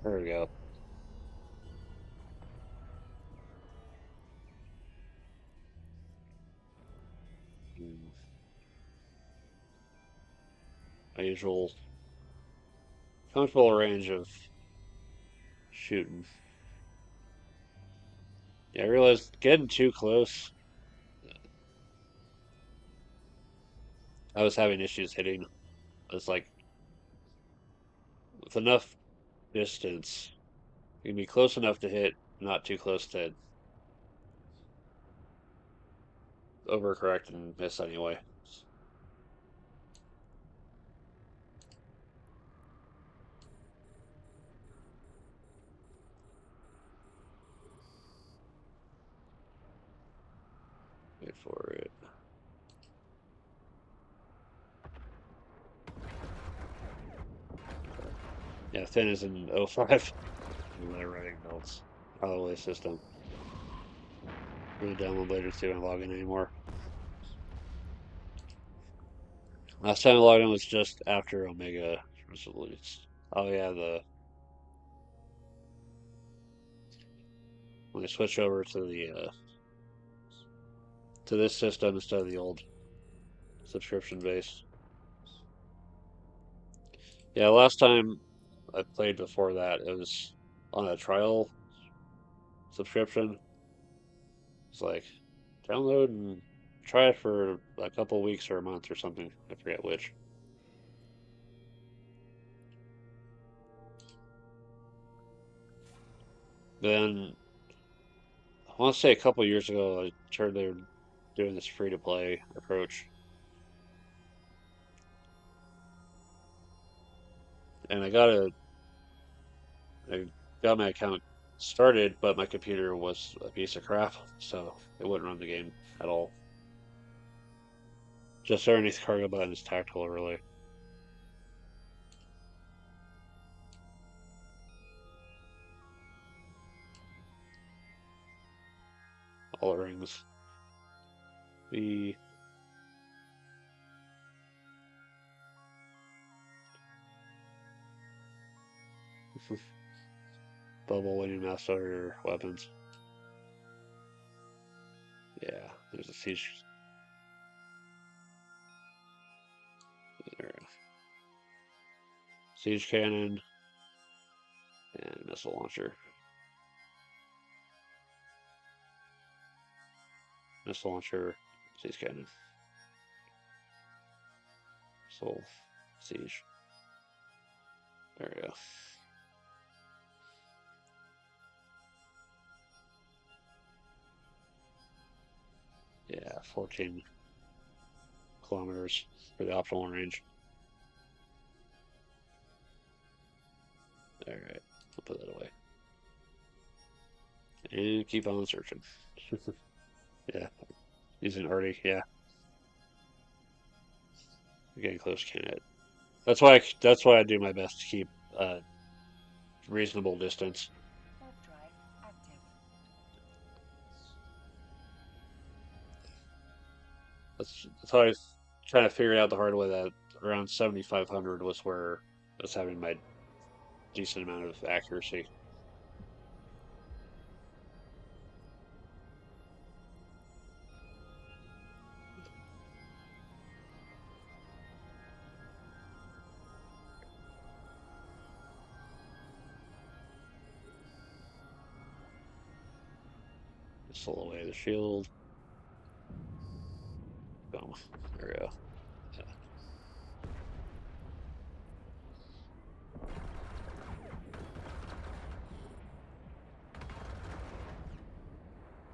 There we go. Hmm. My usual comfortable range of shooting. Yeah, I realized getting too close, I was having issues hitting. It's like with enough distance, you can be close enough to hit, not too close to overcorrect and miss anyway. Wait for it. Yeah, Thin is in 05. My writing notes. Probably system. I'm gonna download later see if I log in anymore. Last time I logged in was just after Omega was released. Oh yeah, the when I switch over to the to this system instead of the old subscription base. Yeah, last time I played before that, it was on a trial subscription. It's like download and try it for a couple weeks or a month or something. I forget which. Then I want to say a couple years ago, I heard they were doing this free to play approach. and I got my account started, but my computer was a piece of crap, so it wouldn't run the game at all. Just underneath cargo button is tactile, really. All the rings. The bubble when you master your weapons. Yeah, there's a siege. There. Siege cannon and missile launcher. Missile launcher, siege cannon. Missile, siege. There we go. Yeah, 14 kilometers for the optimal range. Alright, I'll put that away. And keep on searching. Yeah, using arty, yeah. We're getting close, can't it? That's why I do my best to keep reasonable distance. Warp drive active. That's how I kind of figured out the hard way that around 7,500 was where I was having my decent amount of accuracy. Slow away the shield. Boom. There we go. Yeah.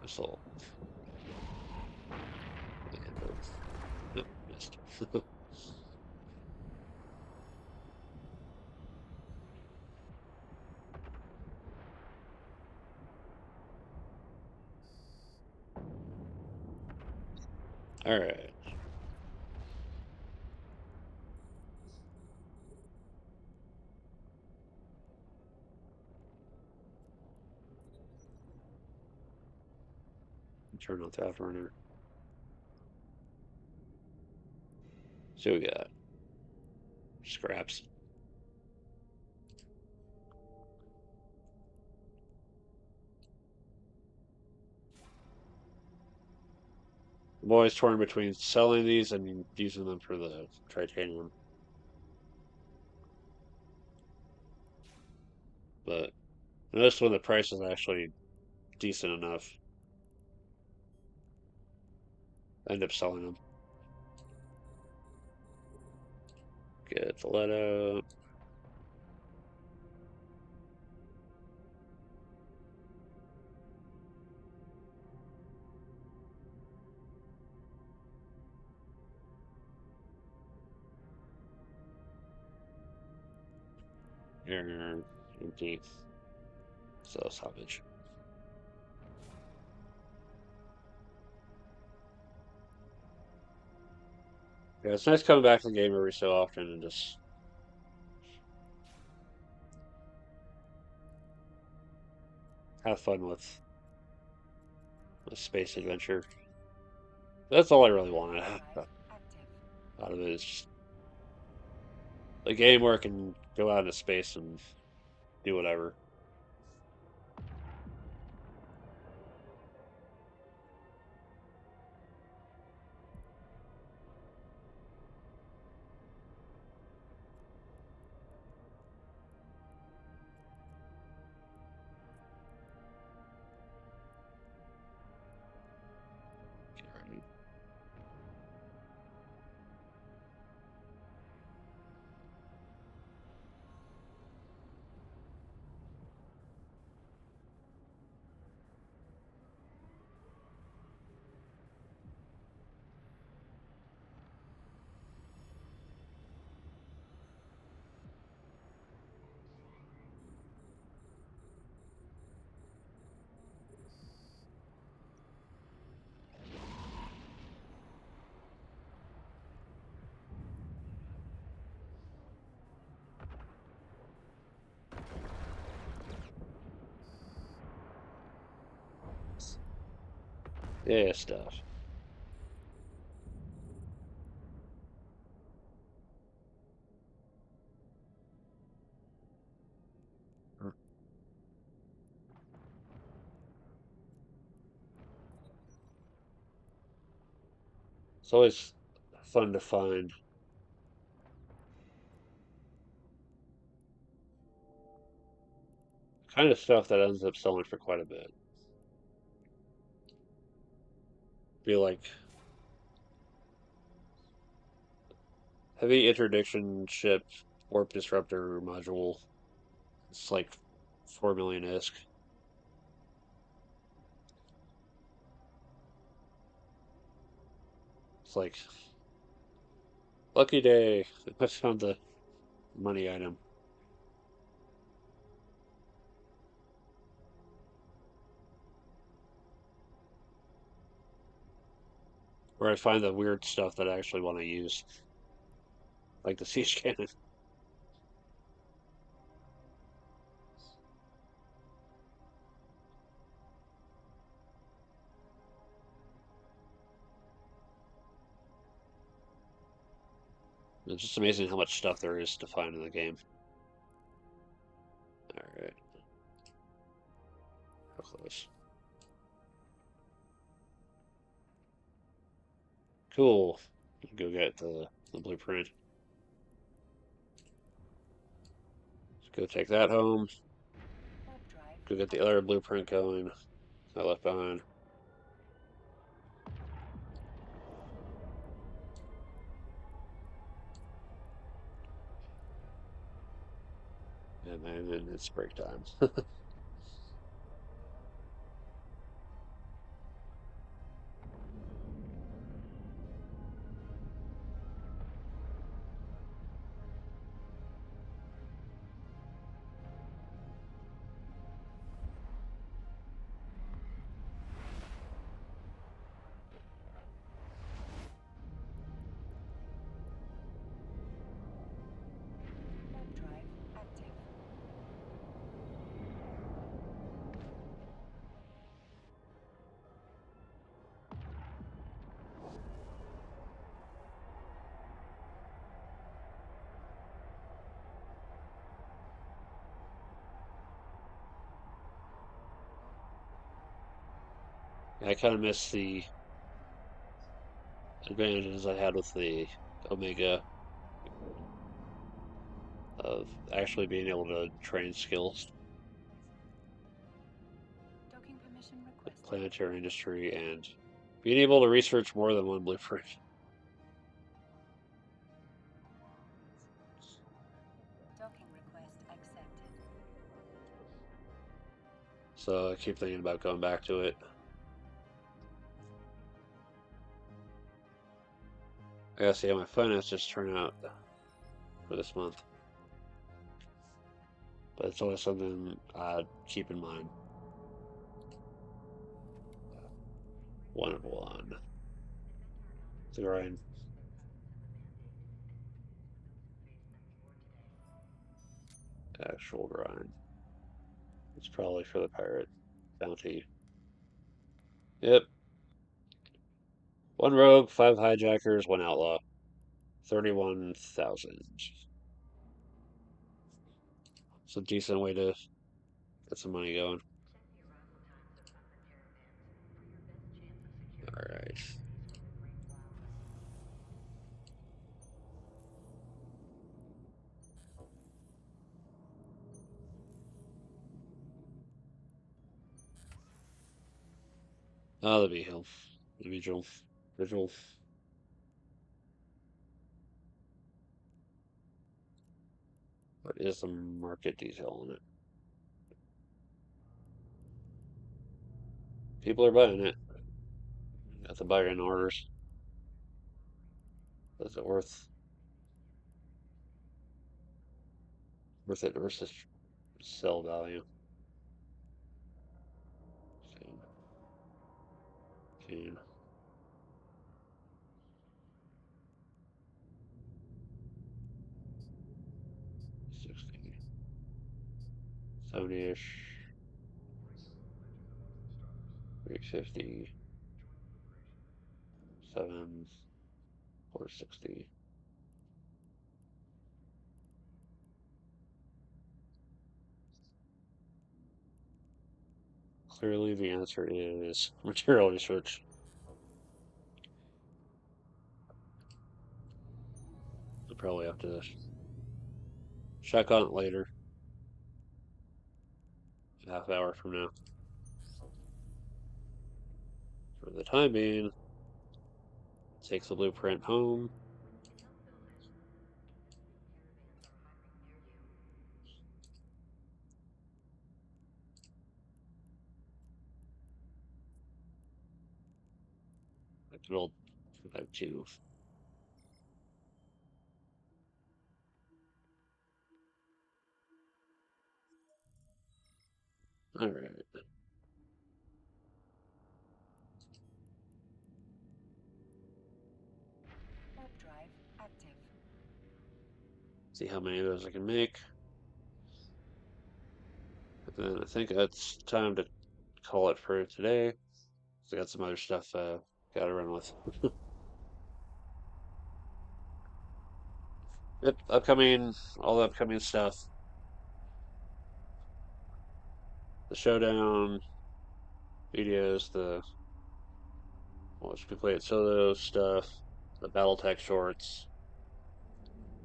Missile. Nope, missed. All right. Turn off the afterburner. See what we got. Scraps. I'm always torn between selling these and using them for the titanium. But this one, the price is actually decent enough. I end up selling them. Get the lead out. Here, empty. So salvage. Yeah, it's nice coming back to the game every so often and just have fun with a space adventure. That's all I really wanted Warp drive active. out of it is just a game where I can go out into space and do whatever. Get ready. Yeah, stuff. Mm. It's always fun to find kind of stuff that ends up selling for quite a bit. Be like heavy interdiction ship warp disruptor module. It's like 4 million isk. It's like lucky day. I found the money item. Where I find the weird stuff that I actually want to use, like the siege cannon. It's just amazing how much stuff there is to find in the game. All right, how close? Cool. Go get the blueprint. Let's go take that home. Warp drive Go get the other active. blueprint going. I left behind. And then it's break time. Warp drive active. I kind of miss the advantages I had with the Omega of actually being able to train skills, Docking permission like requested. planetary industry, and being able to research more than one blueprint. Docking request accepted. So I keep thinking about going back to it. I gotta see how my finances turn out for this month. But it's always something I keep in mind. 1 of 1. The grind. Actual grind. It's probably for the pirate bounty. Yep. 1 rogue, 5 hijackers, 1 outlaw. 31,000. It's a decent way to get some money going. Alright. Oh, the vehicle. The visual. Visual. What is the market detail on it? People are buying it. Got the buy-in orders. Is it worth it versus sell value? 15, 15, 60, 70-ish, 350. 7, 460. Clearly, the answer is material research. I'll probably have to check on it later, half hour from now. For the time being, take the blueprint home. A good old 252. All right. Warp drive active. See how many of those I can make. And then I think that's time to call it for today. I got some other stuff got to run with. Yep, all the upcoming stuff. The showdown videos, the watch me play it solo stuff, the BattleTech shorts,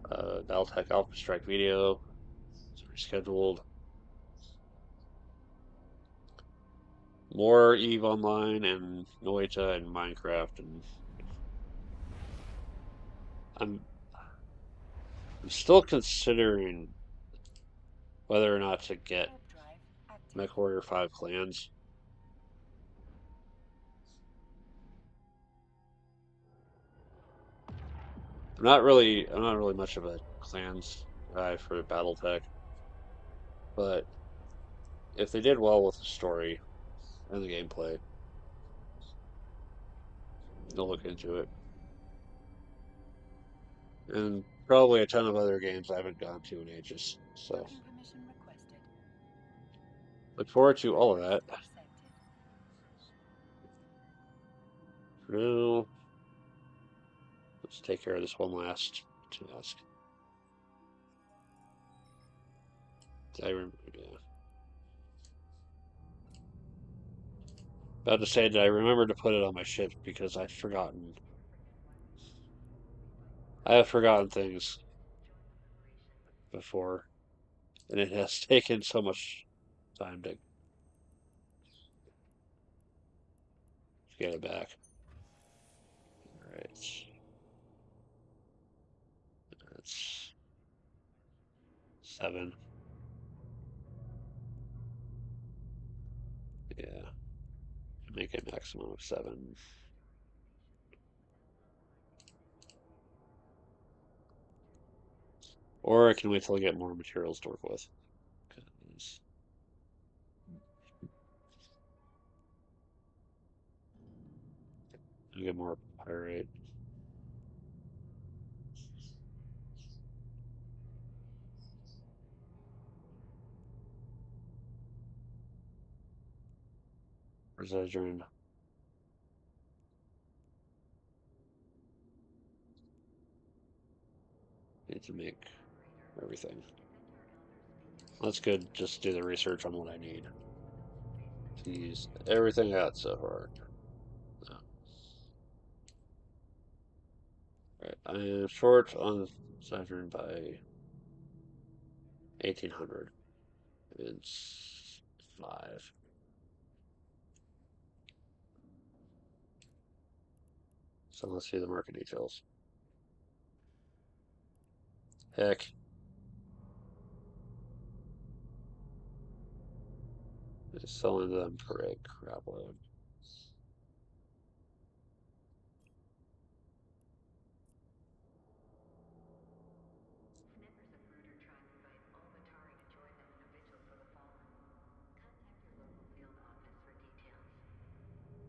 BattleTech Alpha Strike video. It's rescheduled. More Eve Online and Noita and Minecraft, and I'm I'm still considering whether or not to get Warp drive active. MechWarrior 5 Clans. I'm not really much of a clans guy for BattleTech, but if they did well with the story and the gameplay, they'll look into it. And probably a ton of other games I haven't gone to in ages. So Docking permission requested. look forward to all of Request that. accepted. For now, let's take care of this one last task. I remember, yeah. About to say that I remember to put it on my ship because I've forgotten. I have forgotten things before, and it has taken so much time to get it back. All right, that's 7. Yeah, make it maximum of 7. Or I can wait till I get more materials to work with. 'Cause I get more pyrite. Where's that adjourned? Need to make everything. That's good. Just do the research on what I need to use everything I got so far. No. Right. I am short on Saturn by 1800. It's 5. So let's see the market details. Heck, it's selling them for a crap load.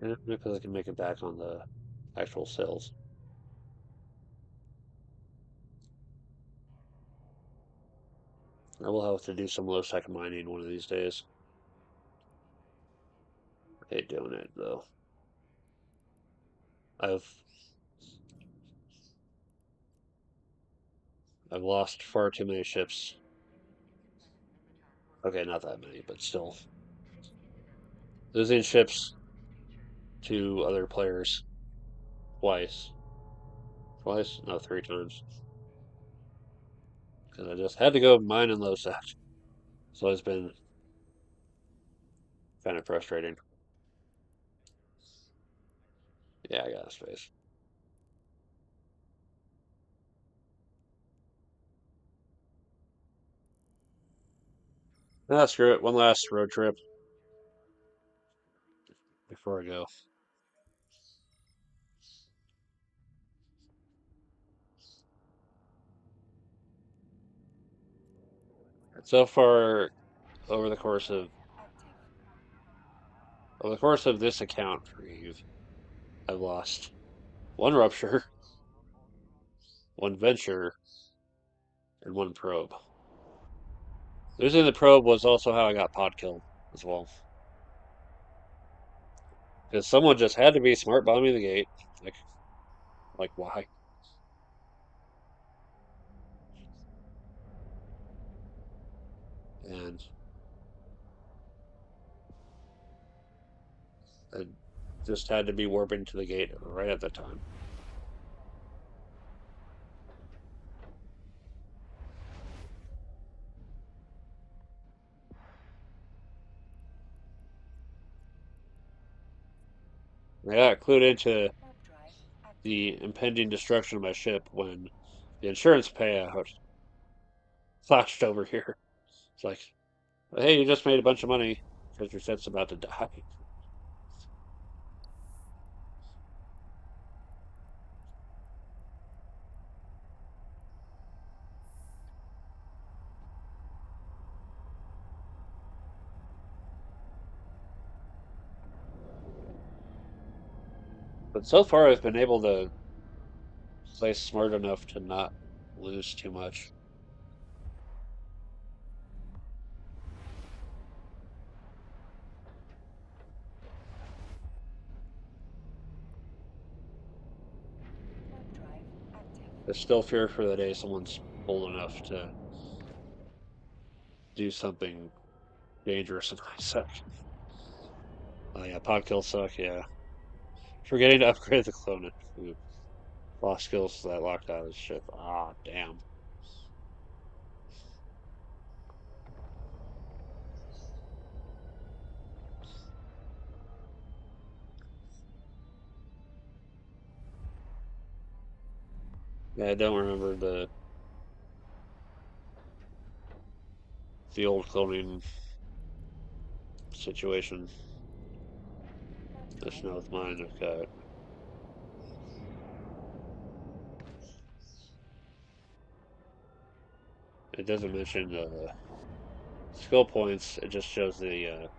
And because I can make it back on the actual sales. I will have to do some low sec mining one of these days. I hate doing it though. I've I've lost far too many ships. Okay, not that many, but still. Losing ships to other players twice. Twice? No, 3 times. Because I just had to go mine and low set. So it's been kind of frustrating. Yeah, I got a space. Ah, screw it. One last road trip before I go. So far, over the course of Active. this account for Eve, I've lost one rupture, one venture, and one probe. Losing the probe was also how I got pod killed as well. Because someone just had to be smart bombing the gate. Like, why? And I just had to be warping to the gate right at the time. I got clued into Warp drive active. the impending destruction of my ship when the insurance payout flashed over here. It's like, hey, you just made a bunch of money because your ship's about to die. But so far, I've been able to play smart enough to not lose too much. Warp drive active. I still fear for the day someone's bold enough to do something dangerous in my section. Oh yeah, pod kills suck, yeah. Forgetting to upgrade the clone. Ooh, lost skills that locked out of the ship. Ah, damn. Yeah, I don't remember the old cloning situation. Warp Just drive know with mine, active. I've got. It doesn't mention skill points. It just shows the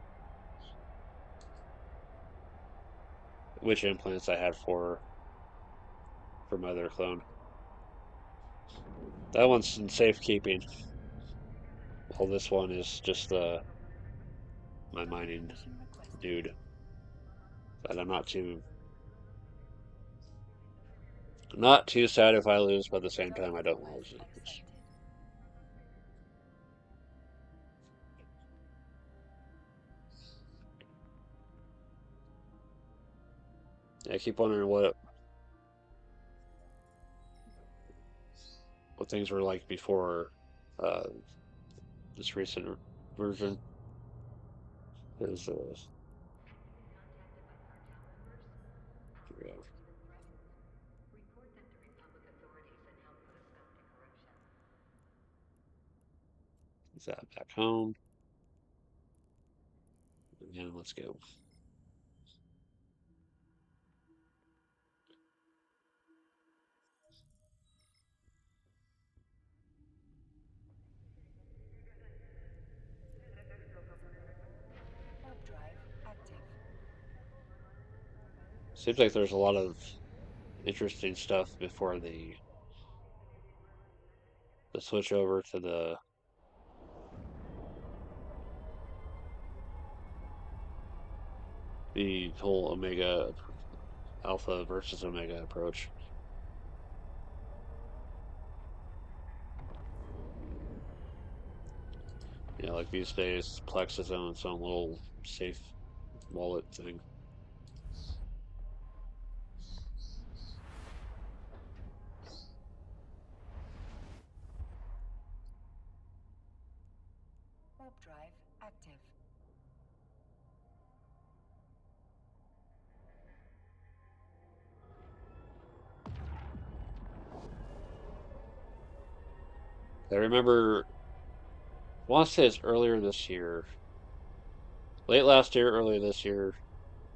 which implants I had for my other clone. That one's in safekeeping. While this one is just my mining Confirmation requested. dude that I'm not too sad if I lose, but at the same time I Traffic don't want to request lose it. accepted. I keep wondering what things were like before uh, this recent version. Is yeah, is that back home? Again, let's go. Warp drive active. Seems like there's a lot of interesting stuff before the switch over to the whole Omega Alpha versus Omega approach. Like these days, Plex is on its own little safe wallet thing. Web drive active. I remember, I want to say it's earlier this year, late last year, earlier this year.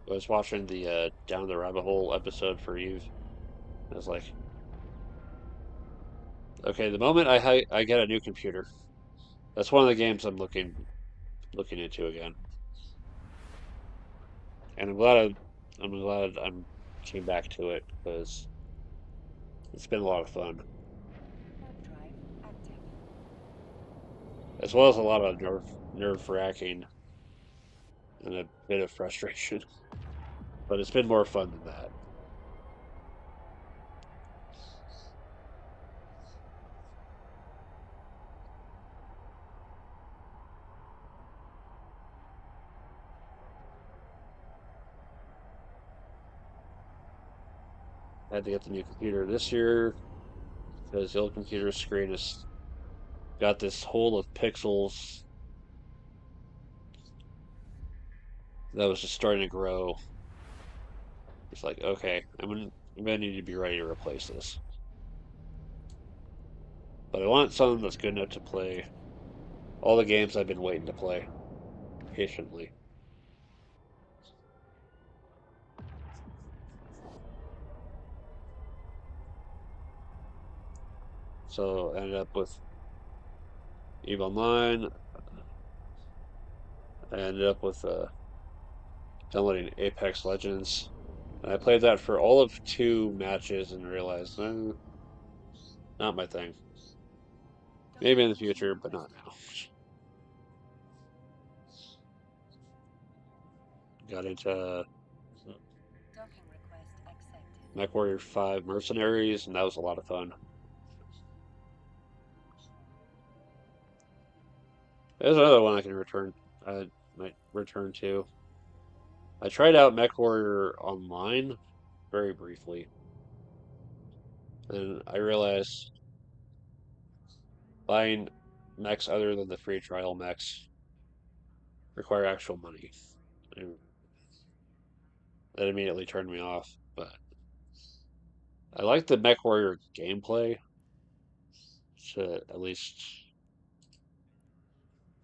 I was watching the Down the Rabbit Hole episode for Eve. I was like, okay, the moment I get a new computer, that's one of the games I'm looking into again. And I'm glad I'm came back to it because it's been a lot of fun, Web drive active. as well as a lot of nerve wracking and a bit of frustration. But it's been more fun than that. I had to get the new computer this year because the old computer screen has got this hole of pixels that was just starting to grow. It's like, okay, I'm gonna need to be ready to replace this. But I want something that's good enough to play all the games I've been waiting to play patiently. So I ended up with EVE Online. I ended up with downloading Apex Legends. And I played that for all of 2 matches and realized, not my thing. Maybe in the Documentation future, but not requested. now. Got into Docking request accepted. MechWarrior 5 Mercenaries, and that was a lot of fun. There's another one I can return. I might return to. I tried out MechWarrior Online very briefly, and I realized buying mechs other than the free trial mechs require actual money. And that immediately turned me off. But I like the MechWarrior gameplay, to at least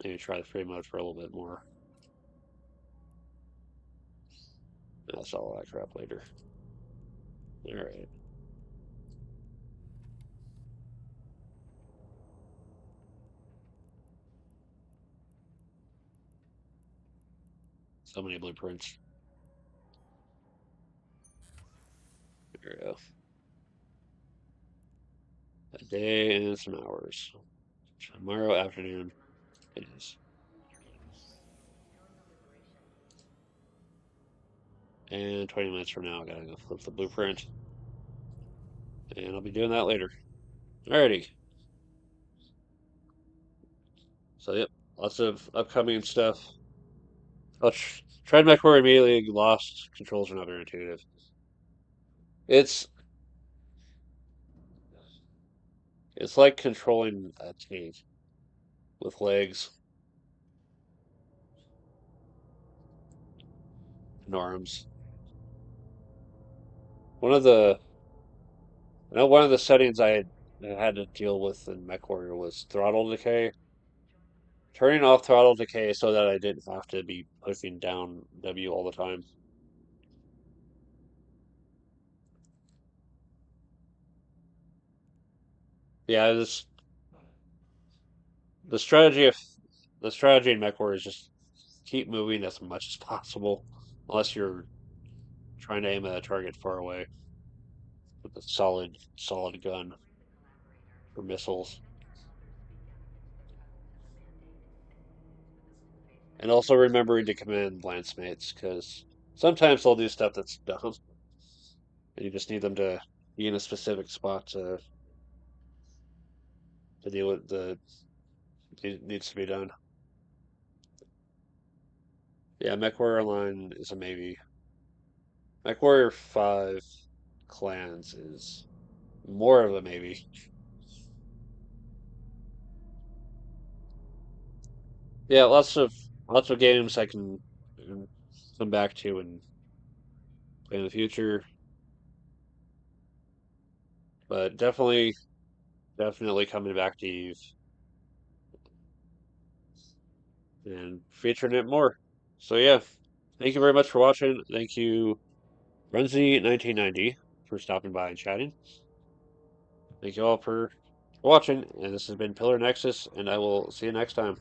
maybe try the free mode for a little bit more. That's all that crap later. All right. So many blueprints. There we go. A day and some hours. Tomorrow afternoon it is. And 20 minutes from now, I gotta go flip the blueprint. And I'll be doing that later. Alrighty. So, yep. Lots of upcoming stuff. Tried MechWarrior immediately, lost. Controls are not very intuitive. It's it's like controlling a tank with legs and arms. One of the one of the settings I had to deal with in MechWarrior was throttle decay. Turning off throttle decay so that I didn't have to be pushing down W all the time. Yeah, this the strategy of the strategy in MechWarrior is just keep moving as much as possible, unless you're trying to aim at a target far away with a solid gun for missiles. And also remembering to command lance mates, because sometimes they'll do stuff that's dumb, and you just need them to be in a specific spot to deal with the it needs to be done. Yeah, MechWarrior Online is a maybe. MechWarrior 5 Clans is more of a maybe. Yeah, lots of games I can come back to and play in the future, but definitely coming back to Eve and featuring it more. So yeah, thank you very much for watching. Thank you, Runzy1990, for stopping by and chatting. Thank you all for watching, and this has been Pillar Nexus, and I will see you next time.